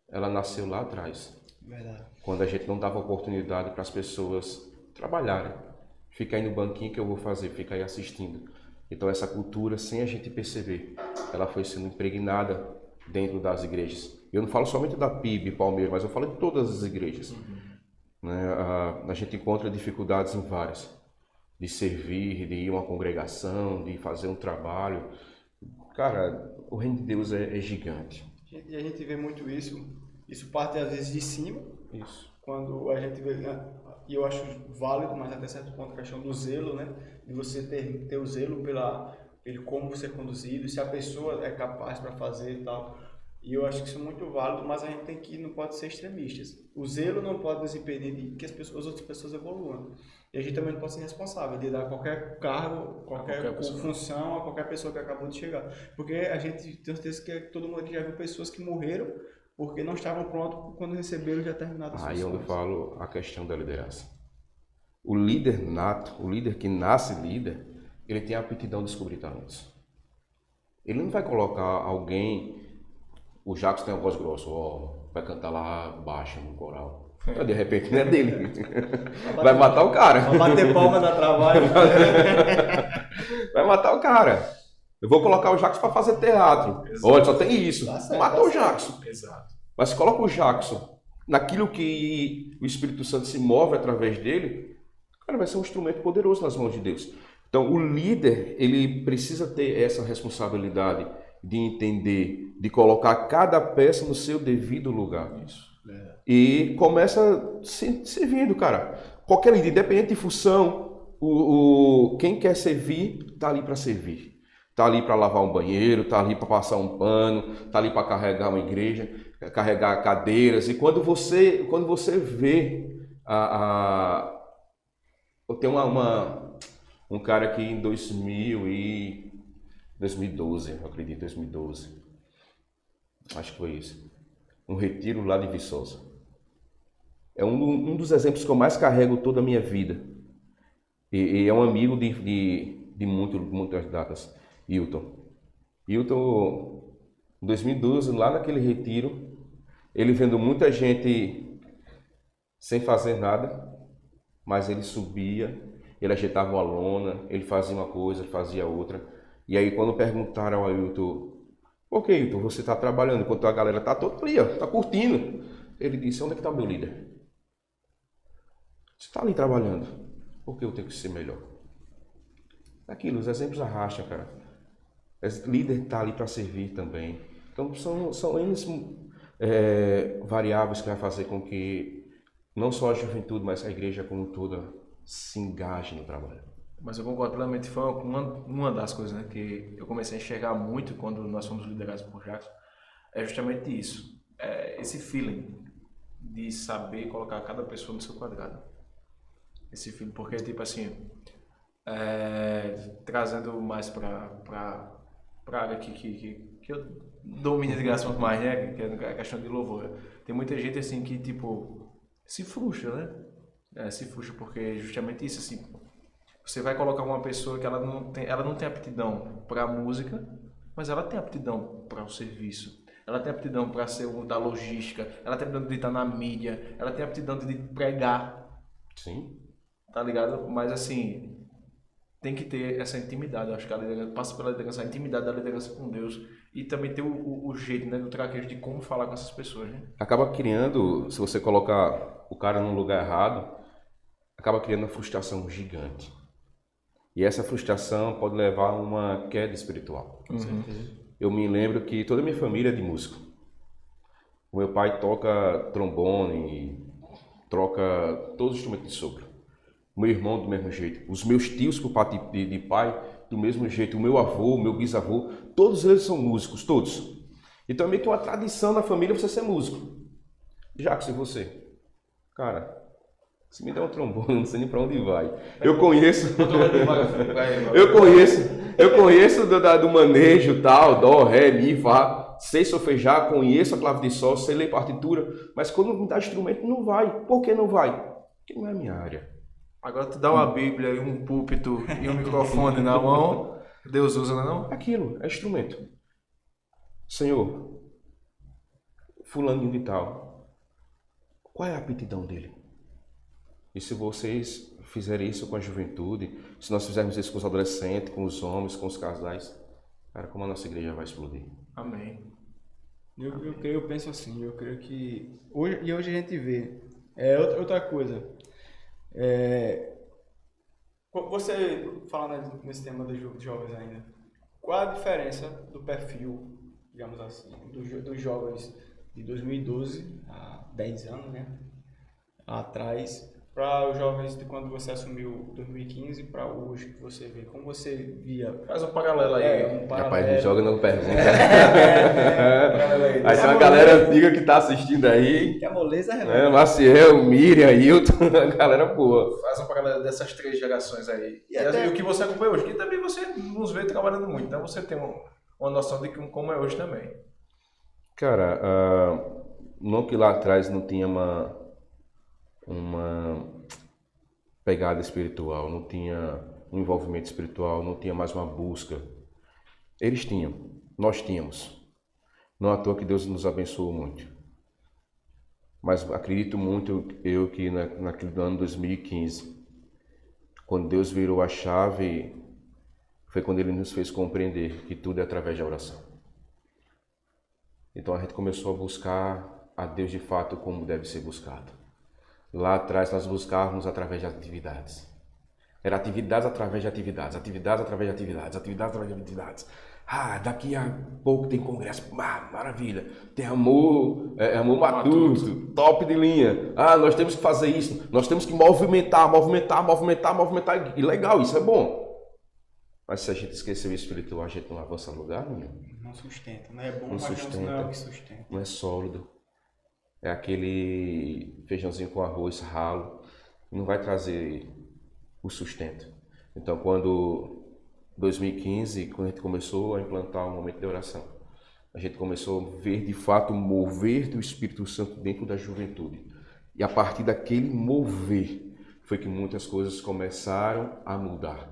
ela nasceu lá atrás. Verdade. Quando a gente não dava oportunidade para as pessoas trabalharem. Fica aí no banquinho que eu vou fazer, fica aí assistindo. Então essa cultura, sem a gente perceber, ela foi sendo impregnada dentro das igrejas. Eu não falo somente da PIB, Palmeiras, mas eu falo de todas as igrejas. Né? A gente encontra dificuldades em várias. De servir, de ir a uma congregação, de fazer um trabalho. Cara, o reino de Deus é gigante. E a gente vê muito isso. Isso parte às vezes de cima. Isso. Quando a gente vê, né? E eu acho válido, mas até certo ponto, a questão do zelo, né? De você ter o zelo pelo como ser conduzido, se a pessoa é capaz para fazer e tal. E eu acho que isso é muito válido, mas a gente não pode ser extremistas. O zelo não pode nos impedir de que as outras pessoas evoluam. E a gente também não pode ser responsável de dar qualquer cargo, qualquer função a qualquer pessoa que acabou de chegar. Porque a gente tem certeza que todo mundo aqui já viu pessoas que morreram porque não estavam prontos quando receberam determinadas funções. Aí eu falo a questão da liderança. O líder nato, o líder que nasce líder, ele tem a aptidão de descobrir talentos. Ele não vai colocar alguém... O Jacques tem uma voz grossa, vai cantar lá baixo no coral. De repente não é dele. Vai matar o cara. Vai bater palma na trabalho. Vai matar o cara. Eu vou colocar o Jacques para fazer teatro. Olha, só tem isso. Matou o Jacques. Exato. Mas se coloca o Jackson naquilo que o Espírito Santo se move através dele, cara, vai ser um instrumento poderoso nas mãos de Deus. Então, o líder, ele precisa ter essa responsabilidade de entender, de colocar cada peça no seu devido lugar. Isso. E começa servindo, cara. Qualquer líder, independente de função, quem quer servir, tá ali para servir. Tá ali para lavar um banheiro, tá ali para passar um pano, tá ali para carregar uma igreja, carregar cadeiras. E quando você vê tem um cara aqui em 2012, eu acredito, 2012. Acho que foi isso. Um retiro lá de Viçosa. É um dos exemplos que eu mais carrego toda a minha vida. E é um amigo de muitas datas. Hilton, em 2012, lá naquele retiro, ele vendo muita gente sem fazer nada, mas ele subia, ele ajeitava uma lona, ele fazia uma coisa, fazia outra. E aí quando perguntaram ao Hilton, por que, Hilton, você está trabalhando enquanto a galera está toda ali, está curtindo? Ele disse, onde é que está o meu líder? Você está ali trabalhando, por que eu tenho que ser melhor? Aquilo, os exemplos arrastam, cara. O líder está ali para servir também. Então, são N variáveis que vai fazer com que não só a juventude, mas a igreja como toda se engaje no trabalho. Mas eu concordo plenamente. Foi uma das coisas, né, que eu comecei a enxergar muito quando nós fomos liderados por Jackson. É justamente isso. Esse feeling de saber colocar cada pessoa no seu quadrado. Esse feeling. Porque, tipo assim, trazendo mais para a área que eu domino de graça mais, né? Que é a questão de louvor. Tem muita gente assim que tipo se frustra, né? Se frustra porque justamente isso assim. Você vai colocar uma pessoa que ela não tem aptidão para a música, mas ela tem aptidão para o serviço. Ela tem aptidão para ser da logística. Ela tem aptidão de estar na mídia. Ela tem aptidão de pregar. Sim. Tá ligado? Mas assim, tem que ter essa intimidade. Eu acho que a liderança passa pela liderança, a intimidade da liderança com Deus e também ter o jeito, né, do traquejo de como falar com essas pessoas, né? Acaba criando, se você colocar o cara no lugar errado, acaba criando uma frustração gigante. E essa frustração pode levar a uma queda espiritual. Com certeza. Eu me lembro que toda a minha família é de músico. O meu pai toca trombone, troca todos os instrumentos de sopro. O meu irmão do mesmo jeito, os meus tios por parte de pai do mesmo jeito, o meu avô, o meu bisavô, todos eles são músicos, todos. Então é meio que uma tradição na família você ser músico. Jacques, e você? Cara, Se me der um trombone, não sei nem para onde vai. Eu conheço. eu conheço do manejo, tal, dó, ré, mi, fá. Sei solfejar, conheço a clave de sol, sei ler partitura, mas quando me dá instrumento, não vai. Por que não vai? Porque não é a minha área. Agora tu dá uma Bíblia e um púlpito e um microfone na mão, Deus usa, não? Aquilo, é instrumento. Senhor, fulaninho de tal, qual é a aptidão dele? E se vocês fizerem isso com a juventude, se nós fizermos isso com os adolescentes, com os homens, com os casais, cara, como a nossa igreja vai explodir. Amém. Eu penso assim, eu creio que hoje a gente vê outra coisa. Você falando nesse tema dos jovens ainda, qual a diferença do perfil, digamos assim, dos jovens de 2012 a 10 anos, né, atrás, para os jovens de quando você assumiu 2015 para hoje, que você vê, como você via? Faz um paralelo aí. Rapaz, me joga não pergunta. Aí tem uma galera antiga que tá assistindo aí. Que a moleza é Maciel, Miriam, Ailton, a galera boa. Faz um paralelo dessas 3 gerações aí. E o que você acompanha hoje, que também você nos vê trabalhando muito, então você tem uma noção de como é hoje também. Cara, não que lá atrás não tinha uma pegada espiritual, não tinha um envolvimento espiritual, não tinha mais uma busca. Eles tinham, nós tínhamos. Não à toa que Deus nos abençoou muito. Mas acredito muito que naquele ano 2015, quando Deus virou a chave, foi quando Ele nos fez compreender que tudo é através da oração. Então a gente começou a buscar a Deus de fato como deve ser buscado. Lá atrás nós buscávamos através de atividades. Era atividades através de atividades, atividades através de atividades, atividades através de atividades. Daqui a pouco tem congresso, maravilha. Tem amor matuto, top de linha. Nós temos que fazer isso, nós temos que movimentar. E legal, isso é bom. Mas se a gente esquecer o espiritual, a gente não avança a lugar nenhum. Não sustenta, não é bom, não mas sustenta, não é o que sustenta. Não é sólido. É aquele feijãozinho com arroz ralo, não vai trazer o sustento. Então, quando 2015, quando a gente começou a implantar o momento de oração, a gente começou a ver de fato o mover do Espírito Santo dentro da juventude. E a partir daquele mover foi que muitas coisas começaram a mudar.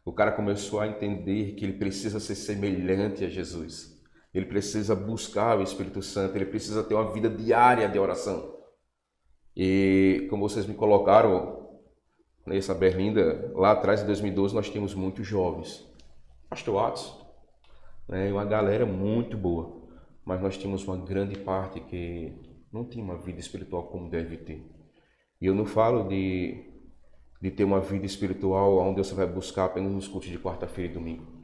O cara começou a entender que ele precisa ser semelhante a Jesus. Ele precisa buscar o Espírito Santo, ele precisa ter uma vida diária de oração. E como vocês me colocaram nessa berlinda, lá atrás, em 2012, nós tínhamos muitos jovens. Pastor Atos, uma galera muito boa. Mas nós tínhamos uma grande parte que não tinha uma vida espiritual como deve ter. E eu não falo de ter uma vida espiritual onde você vai buscar apenas nos cultos de quarta-feira e domingo.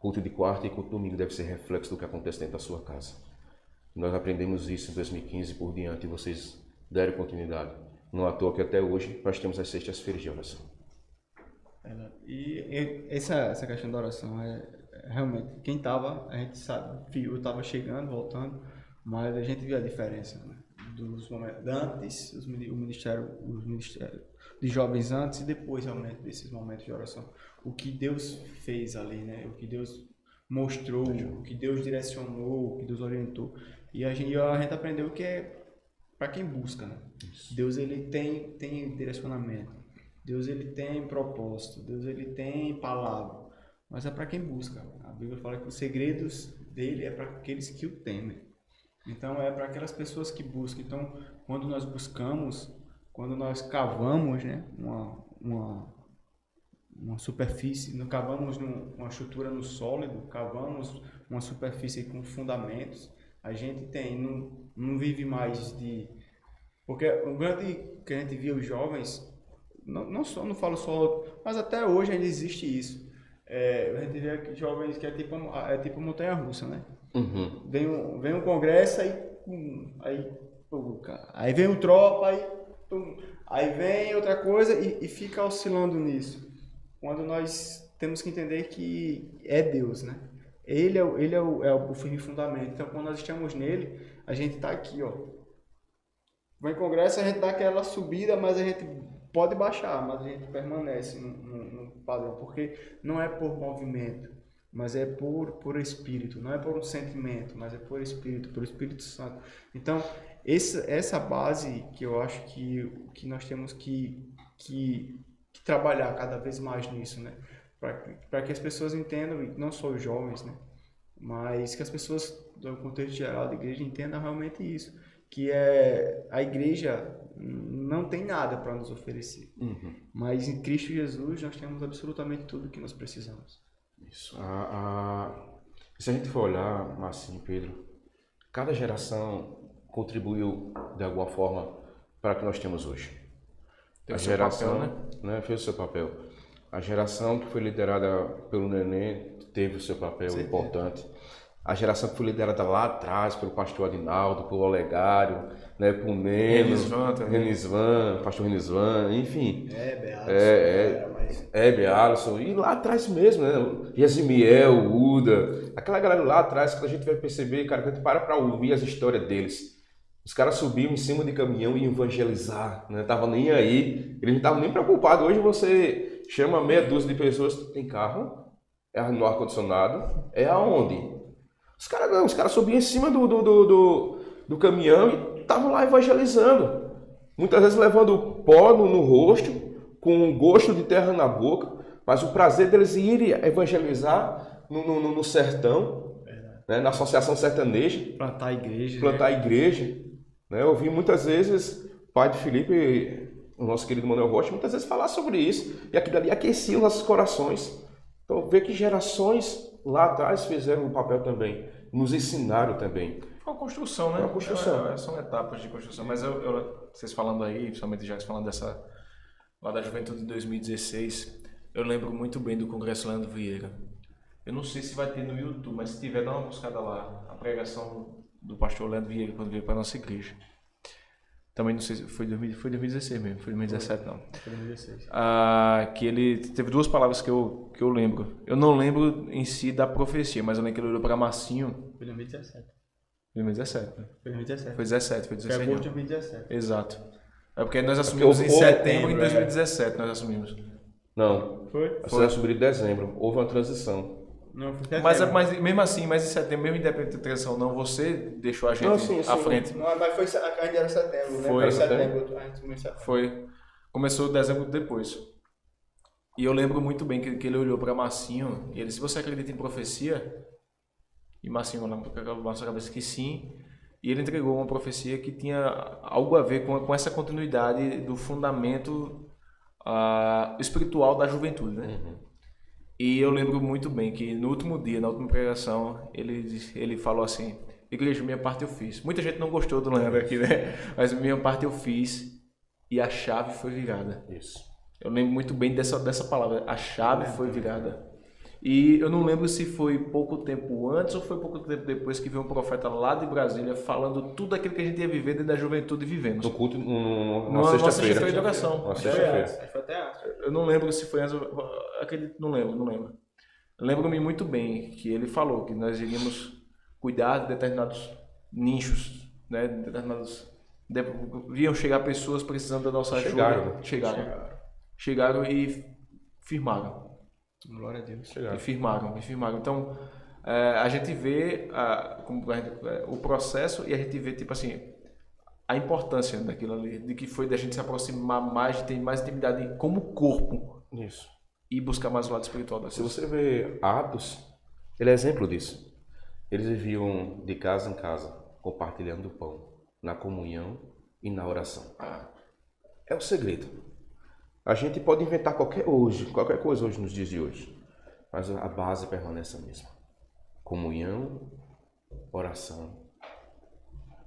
Culto de quarta e culto de domingo deve ser reflexo do que acontece dentro da sua casa. Nós aprendemos isso em 2015 por diante e vocês deram continuidade. Não à toa que até hoje nós temos as sextas-feiras de oração. E essa questão da oração realmente, quem estava, a gente sabe, viu, estava chegando, voltando, mas a gente viu a diferença, né? Dos momentos antes, o ministério de jovens antes e depois realmente desses momentos de oração. O que Deus fez ali, né? O que Deus mostrou, o que Deus direcionou, o que Deus orientou. E a gente aprendeu que é para quem busca, né? Isso. Deus ele tem direcionamento. Deus ele tem propósito. Deus ele tem palavra. Mas é para quem busca. A Bíblia fala que os segredos dele é para aqueles que o temem. Então é para aquelas pessoas que buscam. Então, quando nós buscamos, quando nós cavamos, né, uma superfície, não cavamos uma estrutura no sólido, cavamos uma superfície com fundamentos, a gente não vive mais de... Porque o grande que a gente via os jovens, não falo só, mas até hoje ainda existe isso. A gente vê jovens que é tipo montanha-russa, né? Uhum. Vem um congresso, aí vem o tropa, aí vem outra coisa e fica oscilando nisso. Quando nós temos que entender que é Deus, né? Ele é o firme fundamento. Então, quando nós estamos nele, a gente está aqui, ó. vai em congresso, a gente dá aquela subida, mas a gente pode baixar, mas a gente permanece no padrão, porque não é por movimento, mas é por espírito, não é por um sentimento, mas é por Espírito Santo. Então, essa base que eu acho que nós temos que trabalhar cada vez mais nisso, né? Para que as pessoas entendam, e não só os jovens, né? Mas que as pessoas do contexto geral da igreja entendam realmente isso, que a igreja não tem nada para nos oferecer, mas em Cristo Jesus nós temos absolutamente tudo que nós precisamos. Isso. Se a gente for olhar, Marcinho e Pedro, cada geração contribuiu de alguma forma para o que nós temos hoje. Tem A o seu geração, papel, né, fez o seu papel. A geração que foi liderada pelo Nenê teve o seu papel importante. A geração que foi liderada lá atrás pelo pastor Adinaldo, pelo Olegário, né, por Neno, Renisvan, pastor Renisvan, enfim. Hebe Alisson, e lá atrás mesmo, né? Yazimiel, Uda, aquela galera lá atrás que a gente vai perceber, cara, que a gente para ouvir as histórias deles. Os caras subiam em cima de caminhão e evangelizar, né? Tava nem aí, eles não estavam nem preocupados. Hoje você chama meia dúzia de pessoas, tem carro, é no ar-condicionado, é aonde? Os caras subiam em cima do caminhão e estavam lá evangelizando. Muitas vezes levando pó no rosto, com um gosto de terra na boca, mas o prazer deles irem evangelizar no sertão, né, na associação sertaneja. Plantar a igreja. Né? Eu ouvi muitas vezes o pai de Felipe, o nosso querido Manuel Rocha, muitas vezes falar sobre isso. E aquilo ali aquecia os nossos corações. Então, ver que gerações lá atrás fizeram um papel também, nos ensinaram também. Foi uma construção, né? Foi uma construção. São etapas de construção. Mas vocês falando aí, principalmente já falando lá da Juventude de 2016, eu lembro muito bem do Congresso Leandro Vieira. Eu não sei se vai ter no YouTube, mas se tiver, dá uma buscada lá. A pregação do pastor Leandro Vieira quando veio para a nossa igreja. Também não sei se foi 2016 mesmo, foi 2017 não. Foi 2016. Que ele teve duas palavras que eu lembro. Eu não lembro em si da profecia, mas eu lembro que ele olhou para Marcinho. Foi 2017. 2017, né? Foi 2017. Foi 17, foi 16. Foi agosto de 2017. Exato. É porque nós assumimos em setembro de 2017, nós assumimos. Não. Foi? Você assumiu em dezembro. Houve uma transição. Não, foi mas mesmo assim, mas em setembro, mesmo independente da transição, não, você deixou a gente à frente. Não, mas foi, ainda era setembro, né? Foi setembro. A gente começou Foi. Começou dezembro depois. E eu lembro muito bem que ele olhou para Marcinho e ele disse: "Você acredita em profecia?" E Marcinho olhou para a nossa cabeça que sim. E ele entregou uma profecia que tinha algo a ver com essa continuidade do fundamento espiritual da juventude, né? E eu lembro muito bem que no último dia, na última pregação, ele falou assim: "Igreja, minha parte eu fiz." Muita gente não gostou do Leandro aqui, né? Mas minha parte eu fiz e a chave foi virada. Isso. Eu lembro muito bem dessa palavra, a chave foi virada. E eu não lembro se foi pouco tempo antes ou foi pouco tempo depois que veio um profeta lá de Brasília falando tudo aquilo que a gente ia viver dentro da juventude vivendo. No culto, numa sexta-feira de oração. Foi até antes. Eu não lembro se foi antes, acredito, não lembro. Lembro-me muito bem que ele falou que nós iríamos cuidar de determinados nichos, né? Iam chegar pessoas precisando da nossa ajuda. Chegaram e firmaram. Glória a Deus. E firmaram. Então, a gente vê o processo e a gente vê, tipo assim, a importância daquilo ali, de que foi da gente se aproximar mais, de ter mais intimidade como corpo. Isso. E buscar mais o lado espiritual da coisa. Se você vê Atos, ele é exemplo disso. Eles viviam de casa em casa, compartilhando o pão, na comunhão e na oração. É o segredo. A gente pode inventar qualquer coisa hoje nos dias de hoje, mas a base permanece a mesma. Comunhão, oração,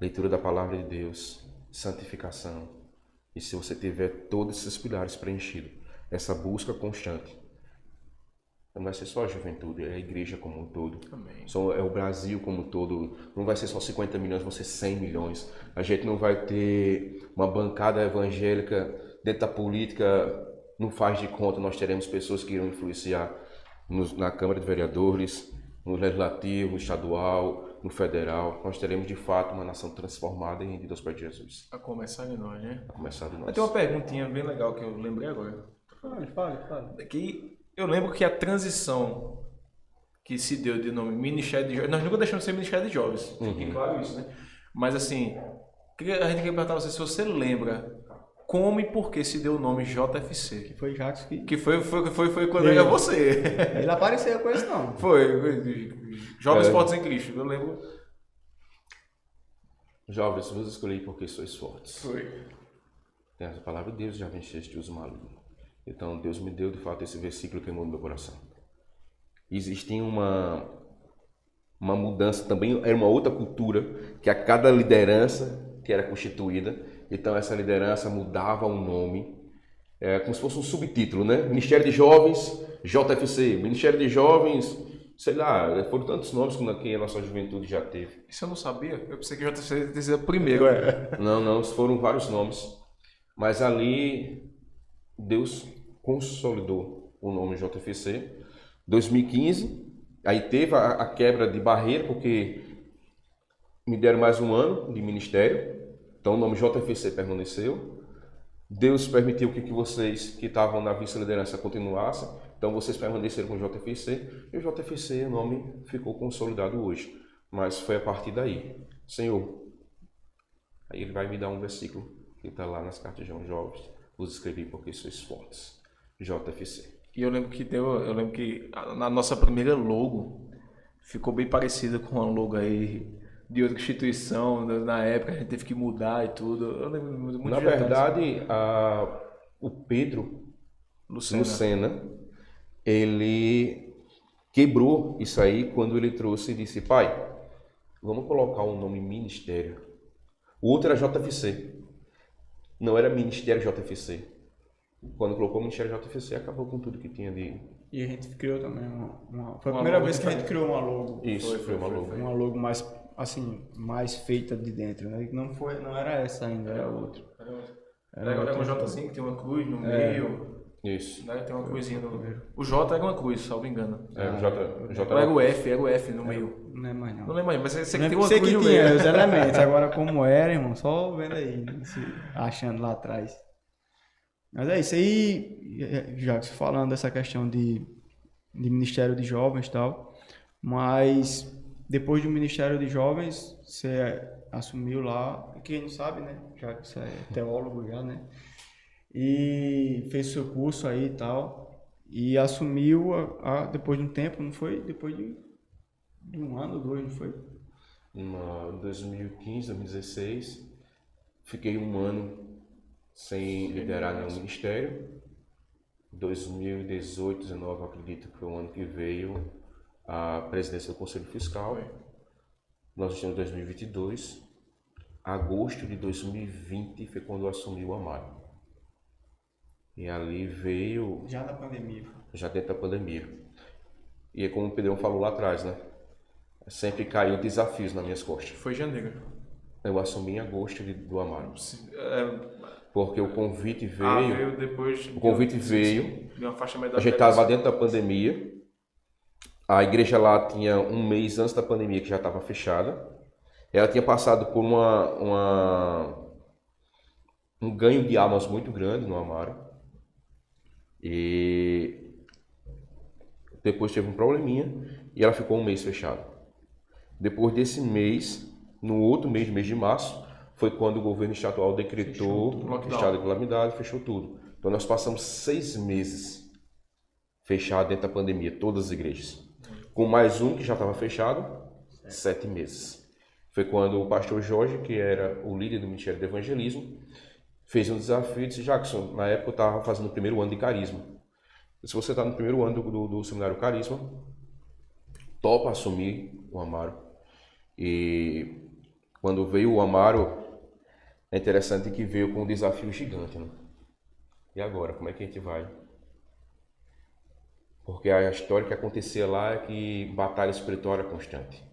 leitura da palavra de Deus, santificação. E se você tiver todos esses pilares preenchidos, essa busca constante, não vai ser só a juventude, é a igreja como um todo. Amém. É o Brasil como um todo. Não vai ser só 50 milhões, vão ser 100 milhões. A gente não vai ter uma bancada evangélica dentro da política, não faz de conta, nós teremos pessoas que irão influenciar na Câmara de Vereadores, no Legislativo, no Estadual, no federal, nós teremos de fato uma nação transformada e rendida aos pés de Jesus. A começar de nós, né? A começar de nós. Mas tem uma perguntinha bem legal que eu lembrei agora. Fale. Que eu lembro que a transição que se deu de nome Ministério de Jovens, nós nunca deixamos de ser Ministério de Jovens, fique claro isso, né? Mas assim, a gente quer perguntar a você se você lembra como e por que se deu o nome JFC. Que foi Jacques Que foi quando era você. Ele apareceu com isso, não. Foi. Jovens Fortes em Cristo, eu lembro. Jovens, vos escolhi porque sois fortes. Foi. Tem essa palavra de Deus, já venceste os malignos. Então, Deus me deu, de fato, esse versículo que queimou no meu coração. Existe uma mudança também, era uma outra cultura, que a cada liderança que era constituída, então essa liderança mudava o nome, como se fosse um subtítulo, né? Ministério de Jovens, JFC, Ministério de Jovens, sei lá, foram tantos nomes que a nossa juventude já teve. Isso eu não sabia, eu pensei que JFC tinha sido o primeiro. Não, foram vários nomes, mas ali Deus consolidou o nome JFC. 2015, aí teve a quebra de barreira, porque me deram mais um ano de ministério, então o nome JFC permaneceu. Deus permitiu que vocês que estavam na vice-liderança continuassem, então vocês permaneceram com o JFC, e o JFC, o nome ficou consolidado hoje, mas foi a partir daí. Senhor, aí ele vai me dar um versículo que está lá nas cartas de João: Jovens, vos escrevi porque sois fortes. JFC. E eu lembro que a nossa primeira logo ficou bem parecida com a logo aí de outra instituição. Na época a gente teve que mudar e tudo. Eu lembro muito. Na verdade, o Pedro Lucena, ele quebrou isso aí quando ele trouxe e disse: pai, vamos colocar o nome Ministério. O outro era JFC. Não era Ministério JFC. Quando colocou o Ministério JFC, acabou com tudo que tinha de... E a gente criou também foi a primeira vez que a gente criou uma logo. Isso, foi uma logo. Uma logo mais, assim, mais feita de dentro, né? Não era essa ainda, era outra. Era um Jzinho que tem uma cruz no meio. Isso. Né? Tem uma cruzinha no meio. O J era uma cruz, salvo engano. O J era o F no meio. Não é mais não. Não lembro mais, mas você que tem uma cruz no meio. Tinha os elementos, agora como era, irmão, só vendo aí, achando lá atrás. Mas é isso aí, já falando dessa questão de Ministério de Jovens e tal, mas depois do Ministério de Jovens, você assumiu lá, quem não sabe, né, já que você é teólogo já, né, e fez o seu curso aí e tal, e assumiu depois de um tempo, não foi? Depois de um ano ou dois, não foi? Em 2015, 2016, fiquei um ano sem liderar nenhum ministério. 2018, 2019, acredito que foi o ano que veio a presidência do Conselho Fiscal. Nós estamos em 2022. Agosto de 2020 foi quando eu assumi o Amaro. E ali veio... Já na pandemia. Já dentro da pandemia. E é como o Pedrão falou lá atrás, né? Sempre caiu desafios nas minhas costas. Foi janeiro. Eu assumi em agosto do Amaro. Porque o convite veio. Veio depois. O convite veio. Deu uma faixa a gente estava dentro da pandemia. A igreja lá tinha um mês antes da pandemia que já estava fechada. Ela tinha passado por um ganho de almas muito grande no Amaro. E depois teve um probleminha e ela ficou um mês fechada. Depois desse mês, no outro mês, mês de março, foi quando o governo estadual decretou o estado de calamidade, fechou tudo. Então nós passamos 6 meses fechados dentro da pandemia, todas as igrejas. Com mais um que já estava fechado, 7 meses. Foi quando o pastor Jorge, que era o líder do Ministério do Evangelismo, fez um desafio e disse: Jackson, na época eu estava fazendo o primeiro ano de Carisma. Se você está no primeiro ano do seminário Carisma, topa assumir o Amaro. E quando veio o Amaro, é interessante que veio com um desafio gigante, né? E agora, como é que a gente vai? Porque a história que acontecia lá é que batalha espiritual era constante.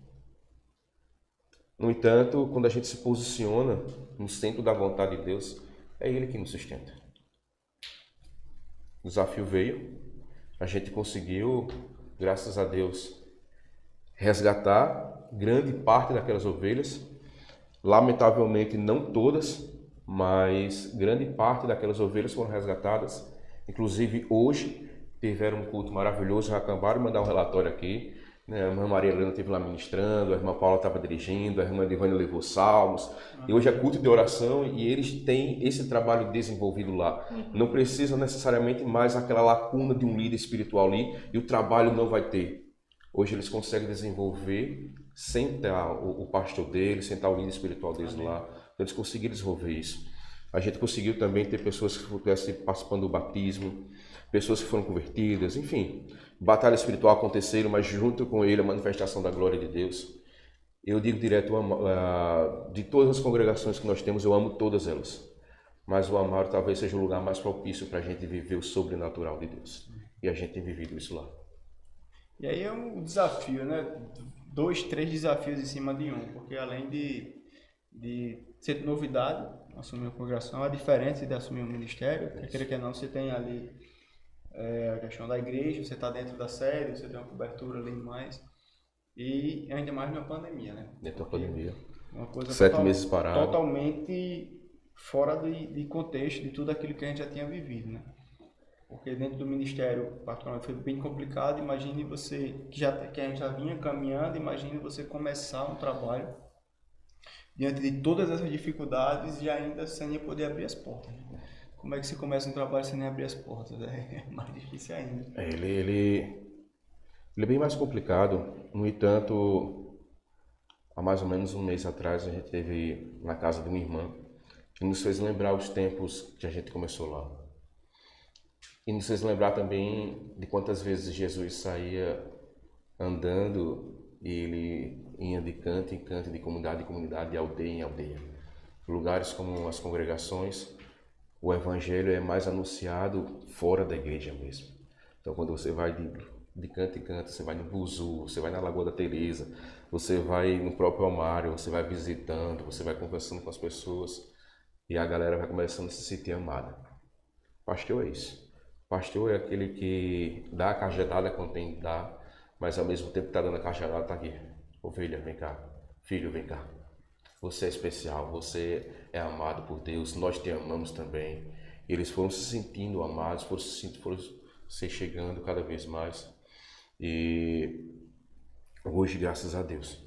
No entanto, quando a gente se posiciona no centro da vontade de Deus, é Ele que nos sustenta. O desafio veio, a gente conseguiu, graças a Deus, resgatar grande parte daquelas ovelhas. Lamentavelmente não todas, mas grande parte daquelas ovelhas foram resgatadas. Inclusive hoje tiveram um culto maravilhoso, já acabaram de mandar um relatório aqui. A irmã Maria Helena esteve lá ministrando, a irmã Paula estava dirigindo, a irmã Divânia levou salmos. E hoje é culto de oração e eles têm esse trabalho desenvolvido lá. Não precisa necessariamente mais aquela lacuna de um líder espiritual ali e o trabalho não vai ter. Hoje eles conseguem desenvolver sem estar o pastor deles, sem estar o líder espiritual deles lá. Então eles conseguiram desenvolver isso. A gente conseguiu também ter pessoas que estivessem participando do batismo, pessoas que foram convertidas, enfim. Batalha espiritual aconteceram, mas junto com ele a manifestação da glória de Deus. Eu digo direto, de todas as congregações que nós temos, eu amo todas elas. Mas o Amaro talvez seja o lugar mais propício para a gente viver o sobrenatural de Deus. E a gente tem vivido isso lá. E aí é um desafio, né? 2, 3 desafios em cima de um, porque além de ser novidade, assumir uma congregação, é diferente de assumir um ministério, quer que não, você tem ali a questão da igreja, você está dentro da sede, você tem uma cobertura ali mais, e ainda mais na pandemia, né? Dentro da pandemia. Uma coisa 7 meses parado. Totalmente fora de contexto de tudo aquilo que a gente já tinha vivido, né? Porque dentro do ministério, particularmente, foi bem complicado. Imagine você, que a gente já vinha caminhando, imagine você começar um trabalho diante de todas essas dificuldades e ainda sem poder abrir as portas. Como é que você começa um trabalho sem nem abrir as portas? É mais difícil ainda. Ele é bem mais complicado. No entanto, há mais ou menos um mês atrás, a gente esteve na casa de uma irmã que nos fez lembrar os tempos que a gente começou lá. E nos fez lembrar também de quantas vezes Jesus saía andando e ele ia de canto em canto, de comunidade em comunidade, de aldeia em aldeia. Lugares como as congregações, o evangelho é mais anunciado fora da igreja mesmo. Então quando você vai de canto em canto, você vai no Buzu, você vai na Lagoa da Teresa, você vai no próprio Almário, você vai visitando, você vai conversando com as pessoas e a galera vai começando a se sentir amada. Pastor é isso. Pastor é aquele que dá a cajadada quando tem que dar, mas ao mesmo tempo que está dando a cajadada, está aqui. Ovelha, vem cá. Filho, vem cá. Você é especial, você é amado por Deus, nós te amamos também. E eles foram se sentindo amados, foram se chegando cada vez mais. E hoje, graças a Deus,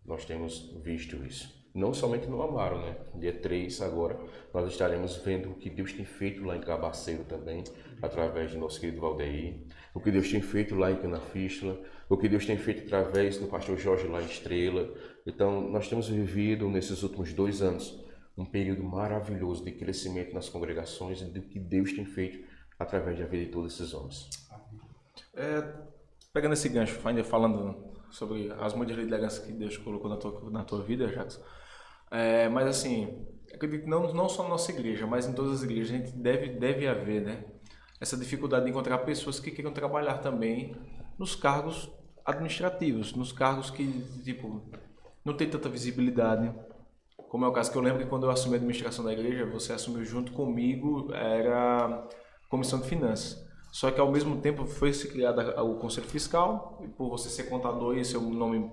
nós temos visto isso. Não somente no Amaro, né? Dia 3 agora, nós estaremos vendo o que Deus tem feito lá em Cabaceiro também, através do nosso querido Valdeir, o que Deus tem feito lá em Canafístula, o que Deus tem feito através do pastor Jorge lá em Estrela. Então, nós temos vivido nesses últimos 2 anos um período maravilhoso de crescimento nas congregações e do que Deus tem feito através da vida de todos esses homens. Pegando esse gancho, ainda falando sobre as muitas lideranças que Deus colocou na tua vida, Jackson, mas assim, acredito que não só na nossa igreja, mas em todas as igrejas, a gente deve haver, né, essa dificuldade de encontrar pessoas que queiram trabalhar também nos cargos administrativos, nos cargos que, tipo, não tem tanta visibilidade, como é o caso que eu lembro que quando eu assumi a administração da igreja, você assumiu junto comigo, era a Comissão de Finanças. Só que ao mesmo tempo foi se criado o Conselho Fiscal, e por você ser contador e ser o nome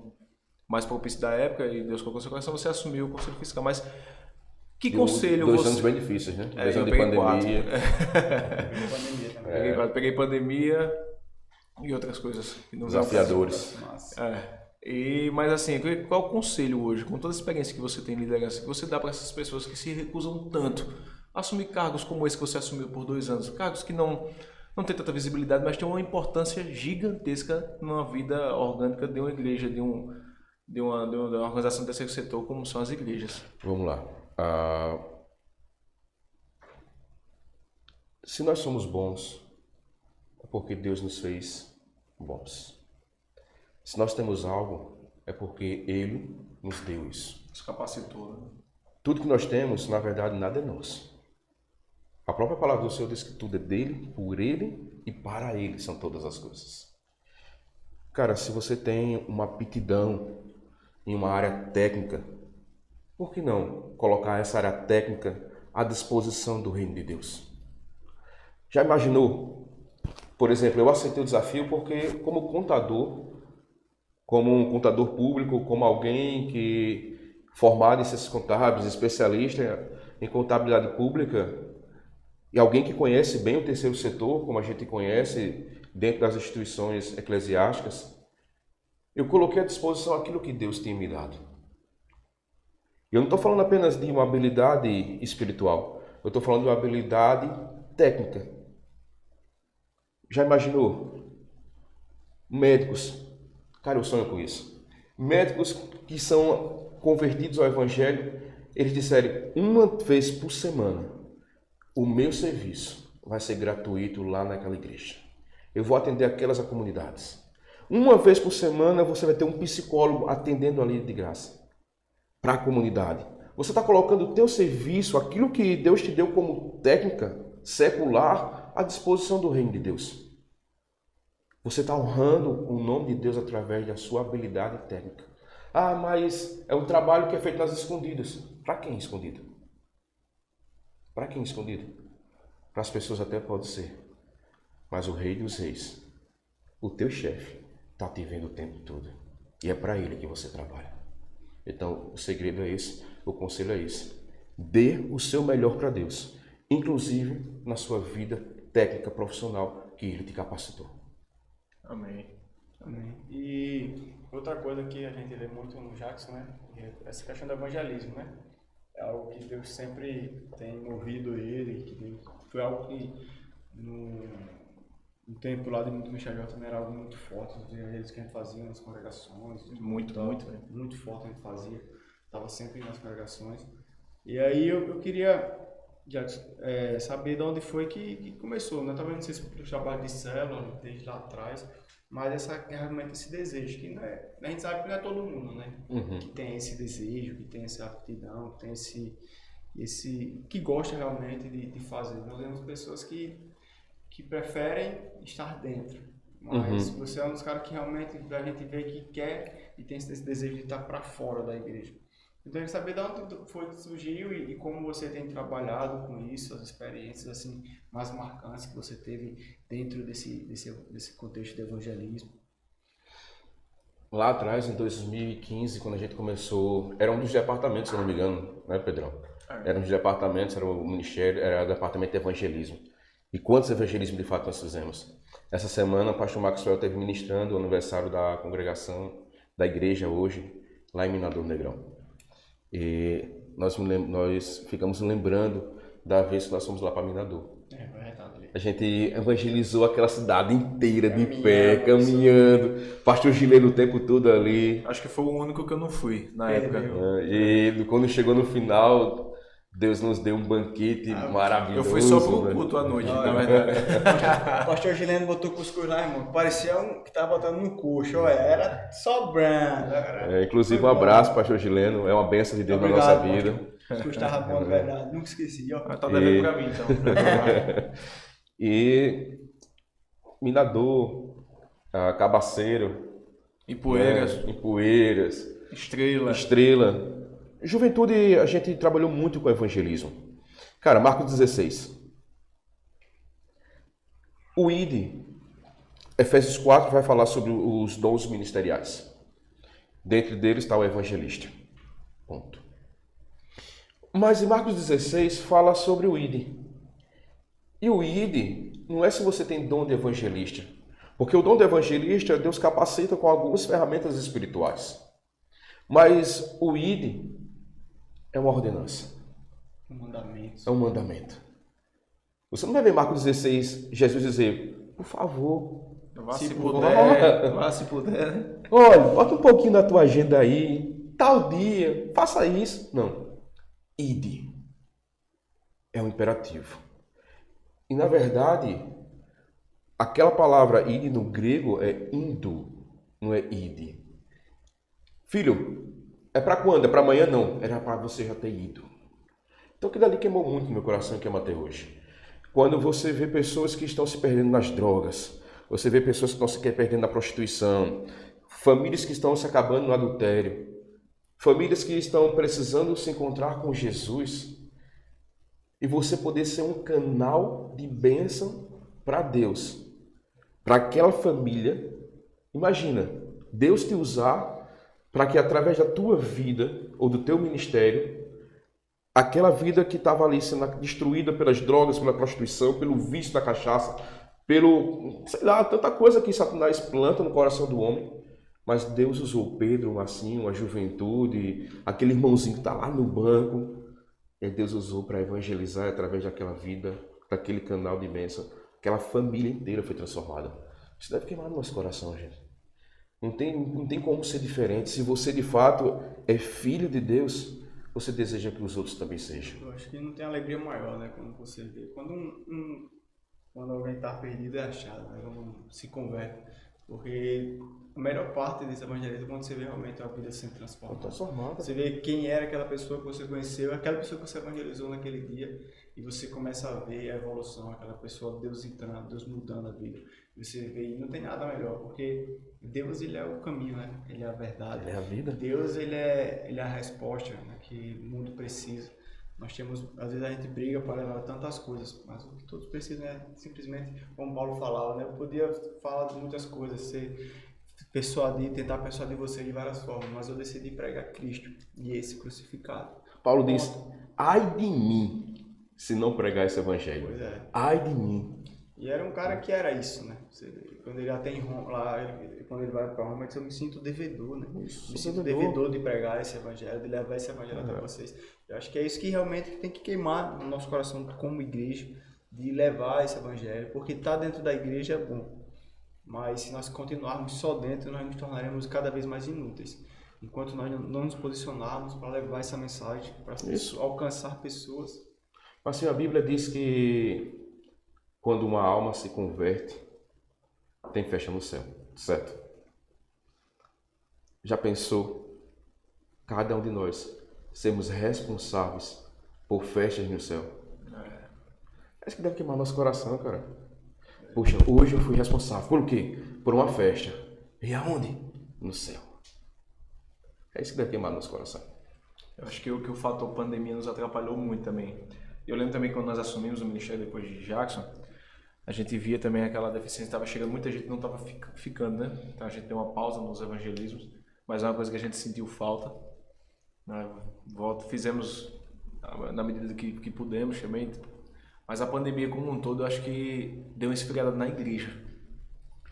mais propício da época, e Deus colocou no seu coração, você assumiu o Conselho Fiscal. Mas que conselho 2 você... anos bem difíceis, né? 2 anos de peguei pandemia. Peguei 4. Peguei pandemia e outras coisas. Que não desafiadores. Mas assim, qual o conselho hoje, com toda a experiência que você tem em liderança, que você dá para essas pessoas que se recusam tanto a assumir cargos como esse que você assumiu por 2 anos? Cargos que não tem tanta visibilidade, mas tem uma importância gigantesca numa vida orgânica de uma igreja, de uma organização do terceiro setor, como são as igrejas. Vamos lá. Se nós somos bons, é porque Deus nos fez bons. Se nós temos algo, é porque Ele nos deu isso. Nos capacitou, né? Tudo que nós temos, na verdade, nada é nosso. A própria palavra do Senhor diz que tudo é dele, por ele e para ele são todas as coisas. Cara, se você tem uma aptidão em uma área técnica, por que não colocar essa área técnica à disposição do reino de Deus? Já imaginou? Por exemplo, eu aceitei o desafio porque, como contador, como um contador público, como alguém que formado em ciências contábeis, especialista em contabilidade pública, e alguém que conhece bem o terceiro setor, como a gente conhece dentro das instituições eclesiásticas, eu coloquei à disposição aquilo que Deus tem me dado. Eu não estou falando apenas de uma habilidade espiritual, eu estou falando de uma habilidade técnica. Já imaginou? Médicos, cara, eu sonho com isso. Médicos que são convertidos ao Evangelho, eles disseram, uma vez por semana, o meu serviço vai ser gratuito lá naquela igreja. Eu vou atender aquelas comunidades. Uma vez por semana você vai ter um psicólogo atendendo ali de graça para a comunidade. Você está colocando o teu serviço, aquilo que Deus te deu como técnica secular, à disposição do reino de Deus. Você está honrando o nome de Deus através da sua habilidade técnica. Ah, mas é um trabalho que é feito nas escondidas. Para quem escondido? Para quem escondido? Para as pessoas até pode ser. Mas o Rei dos Reis, o teu chefe, está te vendo o tempo todo. E é para ele que você trabalha. Então, o segredo é esse, o conselho é esse. Dê o seu melhor para Deus, inclusive na sua vida técnica profissional que ele te capacitou. Amém. Amém. E outra coisa que a gente vê muito no Jackson, né? É essa questão do evangelismo, né? É algo que Deus sempre tem movido ele, que foi algo que no tempo lá do Michel J também era algo muito forte, os evangelismos que a gente fazia nas congregações. Muito, muito forte a gente fazia, estava sempre nas congregações. E aí eu queria Jackson, saber de onde foi que começou, né? Talvez não sei se o trabalho de célula, desde lá atrás, mas realmente esse desejo, que não é, a gente sabe que não é todo mundo, né? Uhum. Que tem esse desejo, que tem essa aptidão, que tem que gosta realmente de fazer. Nós vemos pessoas que preferem estar dentro, mas você é um dos caras que realmente a gente vê que quer e tem esse desejo de estar para fora da igreja. Então, eu queria saber de onde foi que surgiu e como você tem trabalhado com isso, as experiências assim mais marcantes que você teve dentro desse contexto de evangelismo. Lá atrás, em 2015, quando a gente começou, era um dos departamentos, se não me engano, né, Pedrão? Era um dos departamentos, era o ministério, era o departamento de evangelismo. E quantos evangelismos de fato nós fizemos? Essa semana, o pastor Maxwell esteve ministrando o aniversário da congregação, da igreja hoje, lá em Minador Negrão. E nós ficamos lembrando da vez que nós fomos lá para Minador. A gente evangelizou aquela cidade inteira de pé, caminhando. Pastor Gileno o tempo todo ali. Acho que foi o único que eu não fui na época. E quando chegou no final, Deus nos deu um banquete maravilhoso. Eu fui só pro culto à noite, na verdade. O pastor Gileno botou cuscuz lá, irmão. Parecia um que tava botando no coxo, era sobrando. Inclusive, um abraço, pastor Gileno. É uma bênção de Deus na nossa vida. O cuscuz tava bom, de verdade. Nunca esqueci. Ó. Tá devendo pra mim, então. E Minador, Cabaceiro, Ipueiras, Estrela. Juventude, a gente trabalhou muito com evangelismo. Cara, Marcos 16. O ID, Efésios 4, vai falar sobre os dons ministeriais. Dentre deles está o evangelista. Ponto. Mas em Marcos 16 fala sobre o ID. E o ID não é se você tem dom de evangelista. Porque o dom de evangelista, Deus capacita com algumas ferramentas espirituais. Mas o ID é uma ordenança. É um mandamento. Você não vai ver em Marcos 16 Jesus dizer, por favor, vá se puder, né? Olha, bota um pouquinho da tua agenda aí, tal dia, faça isso. Não. Ide. É um imperativo. E na verdade, aquela palavra ide no grego é indo, não é ide. Filho, é para quando? É para amanhã? Não. Era para você já ter ido. Então aquilo ali queimou muito no meu coração e queima até hoje. Quando você vê pessoas que estão se perdendo nas drogas, você vê pessoas que estão se perdendo na prostituição, famílias que estão se acabando no adultério, famílias que estão precisando se encontrar com Jesus, e você poder ser um canal de bênção para Deus, para aquela família. Imagina, Deus te usar para que através da tua vida ou do teu ministério, aquela vida que estava ali sendo destruída pelas drogas, pela prostituição, pelo vício da cachaça, pelo, sei lá, tanta coisa que Satanás planta no coração do homem, mas Deus usou Pedro, o Marcinho, a juventude, aquele irmãozinho que está lá no banco, e Deus usou para evangelizar através daquela vida, daquele canal de bênção. Aquela família inteira foi transformada. Isso deve queimar no nosso coração, gente. Não tem como ser diferente. Se você de fato é filho de Deus, você deseja que os outros também sejam. Eu acho que não tem alegria maior, né? Quando você vê. Quando alguém está perdido é achado, né? Quando se converte. Porque a melhor parte desse evangelismo é quando você vê realmente a vida sendo transformada. Você vê quem era aquela pessoa que você conheceu, aquela pessoa que você evangelizou naquele dia, e você começa a ver a evolução, aquela pessoa, Deus entrando, Deus mudando a vida. Você vê, e não tem nada melhor, porque Deus, ele é o caminho, né? Ele é a verdade. Ele é a vida. Deus, ele é a resposta, né? Que o mundo precisa. Nós temos, às vezes a gente briga para levar tantas coisas, mas o que todos precisam é simplesmente, como Paulo falava, né? Eu podia falar de muitas coisas, tentar persuadir você de várias formas, mas eu decidi pregar Cristo e esse crucificado. Paulo diz, ai de mim, se não pregar esse evangelho. Pois é. Ai de mim. E era um cara que era isso, né? Quando ele até em Roma, quando ele vai para Roma, ele diz, eu me sinto devedor, né? Me sinto devedor de pregar esse evangelho, de levar esse evangelho até vocês. Eu acho que é isso que realmente tem que queimar no nosso coração como igreja, de levar esse evangelho, porque estar dentro da igreja é bom, mas se nós continuarmos só dentro, nós nos tornaremos cada vez mais inúteis. Enquanto nós não nos posicionarmos para levar essa mensagem, para alcançar pessoas. Assim, a Bíblia diz que quando uma alma se converte, tem festa no céu, certo? Já pensou, cada um de nós, sermos responsáveis por festas no céu? É isso que deve queimar nosso coração, cara. Poxa, hoje eu fui responsável. Por quê? Por uma festa. E aonde? No céu. É isso que deve queimar nosso coração. Eu acho que o fator pandemia nos atrapalhou muito também. Eu lembro também quando nós assumimos o ministério depois de Jackson, a gente via também aquela deficiência, estava chegando, muita gente não estava ficando, né? Então a gente deu uma pausa nos evangelismos, mas é uma coisa que a gente sentiu falta. Fizemos na medida que pudemos também, mas a pandemia como um todo, eu acho que deu uma esfriada na igreja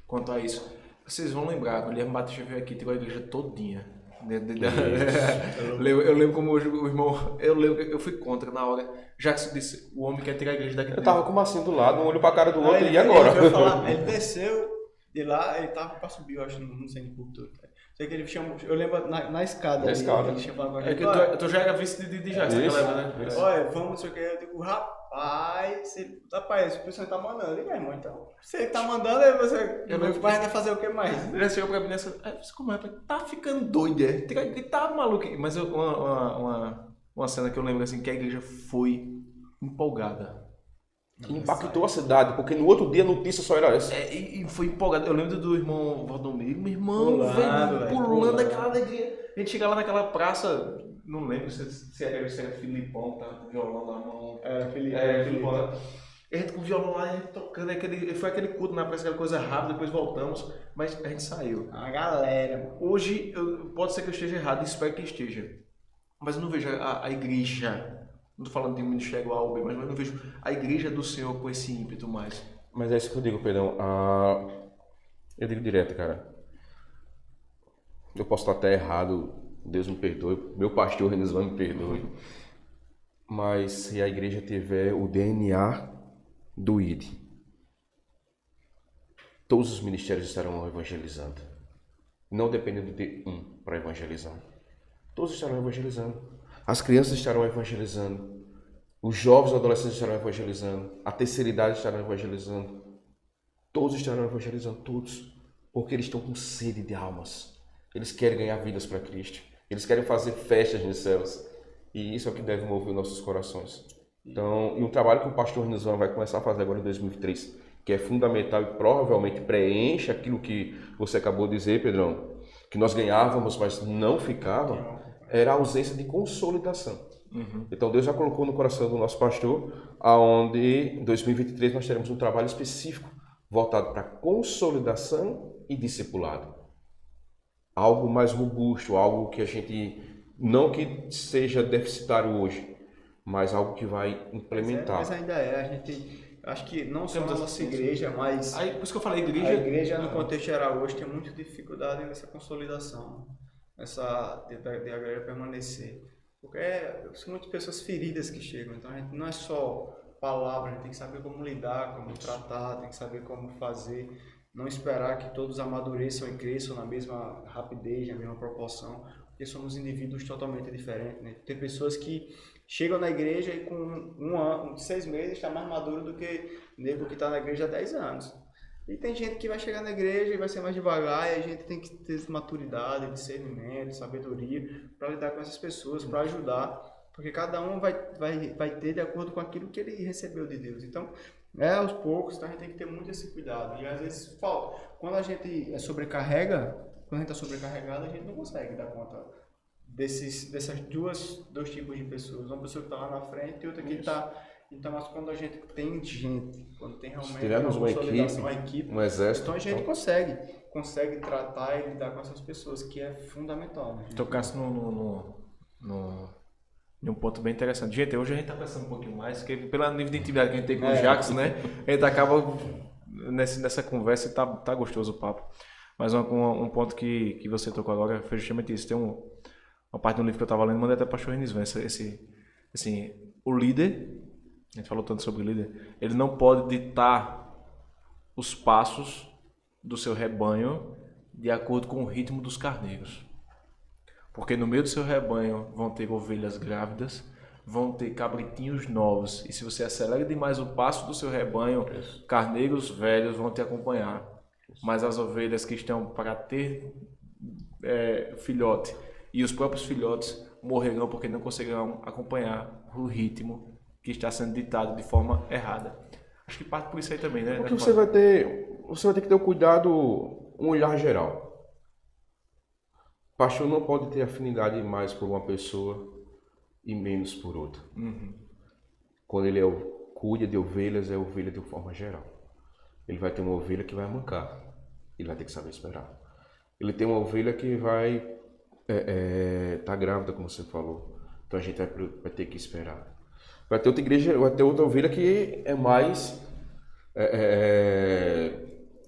quanto a isso. Vocês vão lembrar, o Guilherme Batista veio aqui, tirou a igreja todinha. Eu lembro como hoje o irmão, eu fui contra na hora. Jackson disse, o homem quer tirar a igreja daqui. Eu tava como assim do lado, um olho pra cara do outro, e agora? Ele desceu de lá, ele tava pra subir, eu acho, não sei nem por tudo. Sei que ele chamou, eu lembro na escada. Na escada. Ele chamava a gente. Tu já era vice de Jackson, né? Olha, vamos, não sei o que, eu digo, rapaz, o pessoal tá mandando. Eu digo, irmão, então, você tá mandando, aí você vai fazer o que mais? Ele chegou pra mim nessa, como é, tá ficando doido, ele tá maluco. Mas uma cena que eu lembro assim, que a igreja foi empolgada. Impactou a cidade, porque no outro dia a notícia só era essa. E foi empolgado. Eu lembro do irmão Valdomiro, meu irmão, pulando aquela alegria. A gente chegava lá naquela praça, não lembro se era Filipão, tá com violão na mão. Era Filipão. A gente com o violão lá, a gente tocando, foi aquele culto na praça, aquela coisa rápida, depois voltamos, mas a gente saiu. A galera. Hoje, pode ser que eu esteja errado, espero que esteja. Mas eu não vejo a igreja. Não estou falando de um ministério A ou B, mas eu não vejo a igreja do Senhor com esse ímpeto mais. Mas é isso que eu digo, Pedrão. Eu digo direto, cara. Eu posso estar até errado, Deus me perdoe, meu pastor Renisvan me perdoe. Mas se a igreja tiver o DNA do ID, todos os ministérios estarão evangelizando. Não dependendo de um para evangelizar. Todos estarão evangelizando. As crianças estarão evangelizando, os jovens e adolescentes estarão evangelizando, a terceira idade estará evangelizando, todos estarão evangelizando, todos, porque eles estão com sede de almas, eles querem ganhar vidas para Cristo, eles querem fazer festas nos céus, e isso é o que deve mover nossos corações. Então, e um trabalho que o pastor Nilson vai começar a fazer agora em 2023, que é fundamental e provavelmente preenche aquilo que você acabou de dizer, Pedrão, que nós ganhávamos, mas não ficava, era a ausência de consolidação. Então Deus já colocou no coração do nosso pastor, aonde em 2023 nós teremos um trabalho específico voltado para consolidação e discipulado. algo mais robusto, algo que a gente, não que seja deficitário hoje, mas algo que vai implementar. Mas ainda a gente, acho que não só Temos na nossa igreja, mas Aí, por isso que eu falei a igreja. igreja no contexto geral hoje tem muita dificuldade nessa consolidação, de a igreja permanecer. Porque são muitas pessoas feridas que chegam, então a gente não é só palavra, a gente tem que saber como lidar, como tratar, tem que saber como fazer, não esperar que todos amadureçam e cresçam na mesma rapidez, na mesma proporção, porque somos indivíduos totalmente diferentes, né? Tem pessoas que chegam na igreja e com 1 ano, 6 meses está mais maduro do que o nego que está na igreja há 10 anos. E tem gente que vai chegar na igreja e vai ser mais devagar, e a gente tem que ter maturidade, discernimento, sabedoria para lidar com essas pessoas, para ajudar, porque cada um vai ter de acordo com aquilo que ele recebeu de Deus. Então, aos poucos, então a gente tem que ter muito esse cuidado. E às vezes falta. Quando a gente sobrecarrega, quando a gente está sobrecarregado, a gente não consegue dar conta desses dois tipos de pessoas. Uma pessoa que está lá na frente e outra que está. Então, mas quando a gente tem gente, quando tem realmente uma equipe, um exército, então a gente consegue tratar e lidar com essas pessoas, que é fundamental. Né? Tocasse num ponto bem interessante. Gente, hoje a gente está pensando um pouquinho mais, porque pelo nível de intimidade que a gente tem com o Jackson, né? A gente acaba nessa conversa e tá gostoso o papo. Mas um ponto que você tocou agora foi justamente isso. Tem uma parte do livro que eu estava lendo, mandei até para o Pastor Renis, assim, o líder, a gente falou tanto sobre o líder, ele não pode ditar os passos do seu rebanho de acordo com o ritmo dos carneiros. Porque no meio do seu rebanho vão ter ovelhas grávidas, vão ter cabritinhos novos. E se você acelera demais o passo do seu rebanho, carneiros velhos vão te acompanhar. Mas as ovelhas que estão para ter filhote e os próprios filhotes morrerão porque não conseguirão acompanhar o ritmo que está sendo ditado de forma errada. Acho que parte por isso aí também, né? Porque você vai ter que ter o cuidado, um olhar geral. O pastor não pode ter afinidade mais por uma pessoa e menos por outra. Uhum. Quando ele cuida de ovelhas, é ovelha de forma geral. Ele vai ter uma ovelha que vai mancar. Ele vai ter que saber esperar. Ele tem uma ovelha que vai tá grávida, como você falou. Então a gente vai ter que esperar. Vai ter outra igreja, vai ter outra ovelha que é mais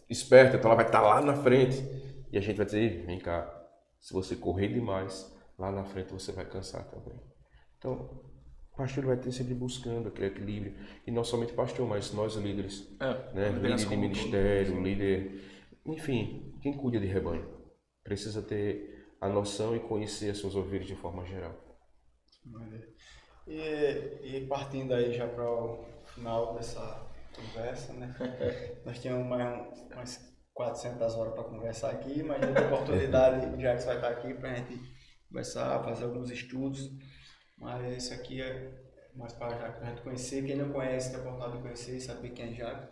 esperta, então ela vai estar lá na frente. E a gente vai dizer, vem cá, se você correr demais, lá na frente você vai cansar também. Então, o pastor vai ter sempre buscando aquele equilíbrio. E não somente pastor, mas nós líderes. Né? Líder de ministério, líder... Enfim, quem cuida de rebanho precisa ter a noção e conhecer as suas ovelhas de forma geral. E partindo aí já para o final dessa conversa, né? Nós tínhamos umas 400 horas para conversar aqui, mas a oportunidade, já que você vai estar aqui, para a gente conversar, fazer alguns estudos. Mas isso aqui é mais para a gente conhecer. Quem não conhece, tem a oportunidade de conhecer e saber quem é Jacques.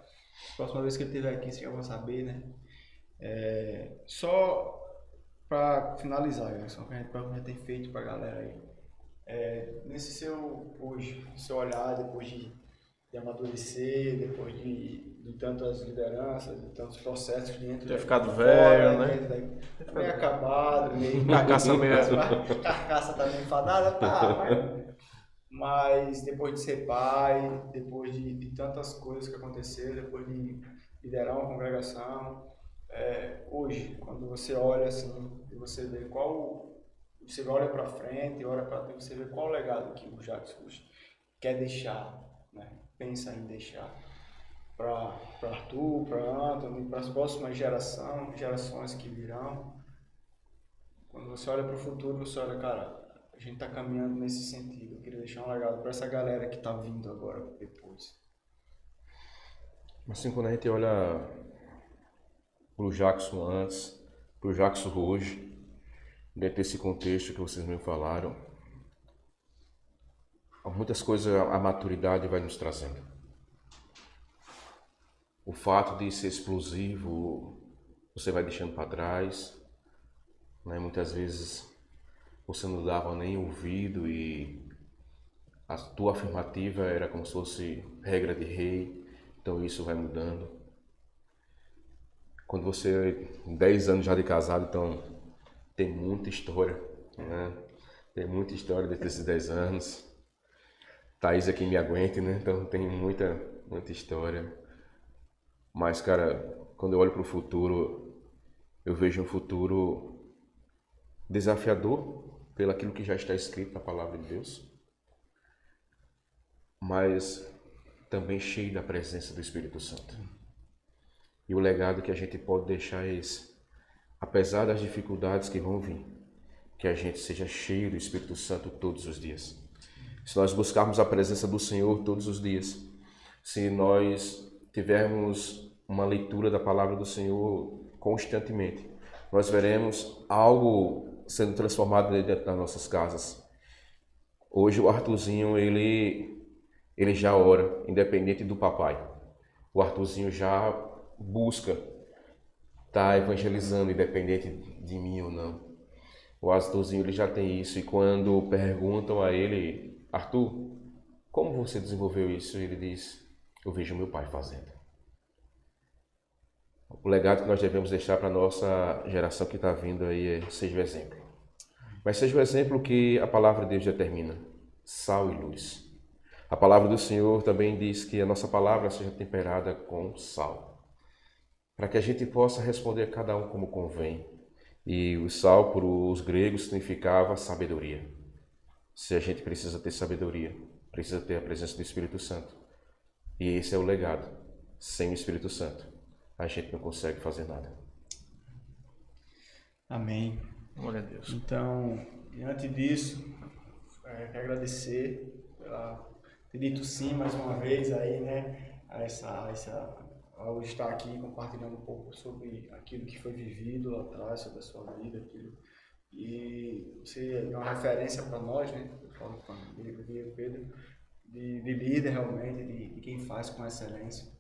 Próxima vez que ele estiver aqui, vocês já vão saber, né? Só para finalizar, Jackson, que a gente tem feito para a galera aí. Nesse seu olhar, depois de amadurecer, depois de tantas lideranças, de tantos processos dentro ter ficado velho, né? Meio acabado, meio carcaça mesmo. Carcaça tá meio enfadada, tá, mas depois de ser pai, depois de tantas coisas que aconteceram, depois de liderar uma congregação, hoje, quando você olha assim, e você vê você olha para frente, olha para trás, você vê qual o legado que o Jacques quer deixar, né? Pensa em deixar para Arthur, para Anthony, para as próximas gerações que virão. Quando você olha para o futuro, você olha, cara, a gente está caminhando nesse sentido. Eu queria deixar um legado para essa galera que está vindo agora depois. Assim, quando a gente olha para o Jackson antes, para o Jackson hoje, dentro desse contexto que vocês me falaram, muitas coisas a maturidade vai nos trazendo. O fato de ser explosivo, você vai deixando para trás, né? Muitas vezes você não dava nem ouvido e a tua afirmativa era como se fosse regra de rei, então isso vai mudando. Quando você, 10 anos já de casado, então tem muita história, né? Tem muita história desses 10 anos. Thaís aqui me aguente, né? Então tem muita história. Mas, cara, quando eu olho para o futuro, eu vejo um futuro desafiador pelo aquilo que já está escrito na palavra de Deus, mas também cheio da presença do Espírito Santo. E o legado que a gente pode deixar é esse. Apesar das dificuldades que vão vir, que a gente seja cheio do Espírito Santo todos os dias. Se nós buscarmos a presença do Senhor todos os dias, se nós tivermos uma leitura da palavra do Senhor constantemente, nós veremos algo sendo transformado dentro das nossas casas. Hoje o Arthurzinho, ele já ora, independente do papai. O Arthurzinho já busca estar evangelizando, independente de mim ou não. O Arthurzinho, ele já tem isso, e quando perguntam a ele: Arthur, como você desenvolveu isso? Ele diz: eu vejo meu pai fazendo. O legado que nós devemos deixar para a nossa geração que está vindo aí é: seja o exemplo. Mas seja o exemplo que a palavra de Deus determina: sal e luz. A palavra do Senhor também diz que a nossa palavra seja temperada com sal, para que a gente possa responder a cada um como convém. E o sal, para os gregos, significava sabedoria. Se a gente precisa ter sabedoria, precisa ter a presença do Espírito Santo. E esse é o legado. Sem o Espírito Santo, a gente não consegue fazer nada. Amém. Glória a Deus. Então, diante disso, quero agradecer por ter dito sim mais uma vez aí, né, ao estar aqui compartilhando um pouco sobre aquilo que foi vivido lá atrás, sobre a sua vida, aquilo. E você é uma referência para nós, né? Eu falo com o Pedro, de líder realmente, de quem faz com excelência.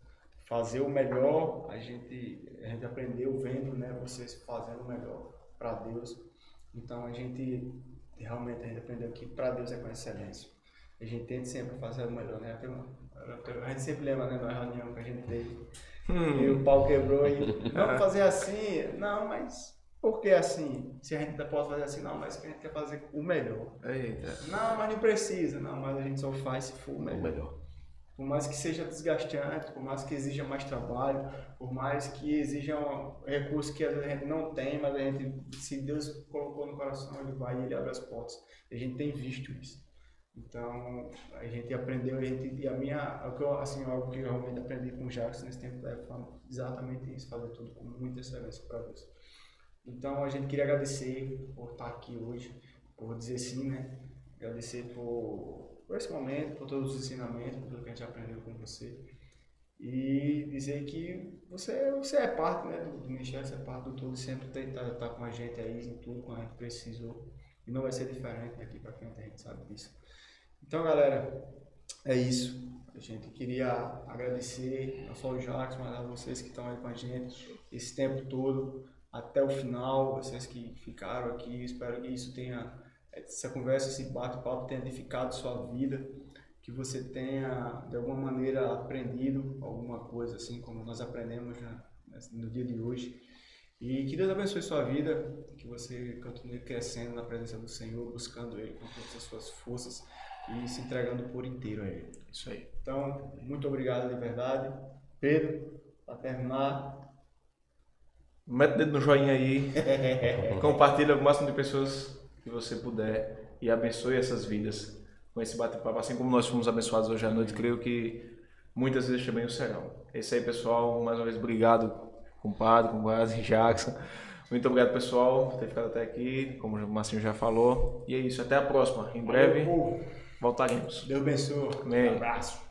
Fazer o melhor, a gente aprendeu vendo, né, vocês fazendo o melhor para Deus. Então a gente aprendeu que para Deus é com excelência. A gente tenta sempre fazer o melhor, né? A gente sempre lembra, né, na reunião que a gente teve. E o pau quebrou e vamos fazer assim? Não, mas por que assim? Se a gente ainda pode fazer assim, não, mas que a gente quer fazer o melhor. Eita. Não, mas não precisa, não, mas a gente só faz se for o melhor. Por mais que seja desgastante, por mais que exija mais trabalho, por mais que exija recursos que a gente não tem, mas a gente, se Deus colocou no coração, ele vai e ele abre as portas. A gente tem visto isso. Então, a gente aprendeu, algo que eu realmente aprendi com o Jackson nesse tempo da foi exatamente isso, fazer tudo com muita excelência para Deus. Então, a gente queria agradecer por estar aqui hoje, por dizer sim, né? Agradecer por esse momento, por todos os ensinamentos, por tudo que a gente aprendeu com você. E dizer que você é parte, né, do ministério, você é parte do todo, sempre tá com a gente aí em tudo quando a gente precisou. E não vai ser diferente daqui para frente, a gente sabe disso. Então, galera, é isso. A gente queria agradecer não só o Jackson, mas a vocês que estão aí com a gente esse tempo todo, até o final, vocês que ficaram aqui. Espero que isso essa conversa, esse bate-papo tenha edificado sua vida, que você tenha, de alguma maneira, aprendido alguma coisa, assim como nós aprendemos no dia de hoje. E que Deus abençoe sua vida, que você continue crescendo na presença do Senhor, buscando Ele com todas as suas forças e se entregando por inteiro a Ele. Isso aí. Então, muito obrigado de verdade. Pedro, para terminar... Mete o dedo no joinha aí, compartilha o máximo de pessoas que você puder e abençoe essas vidas com esse bate-papo. Assim como nós fomos abençoados hoje à noite, creio que muitas vezes também o serão. É isso aí, pessoal. Mais uma vez, obrigado, compadre, Jackson. Muito obrigado, pessoal, por ter ficado até aqui, como o Marcinho já falou. E é isso, até a próxima. Em breve, voltaremos. Deus abençoe. Amém. Um abraço.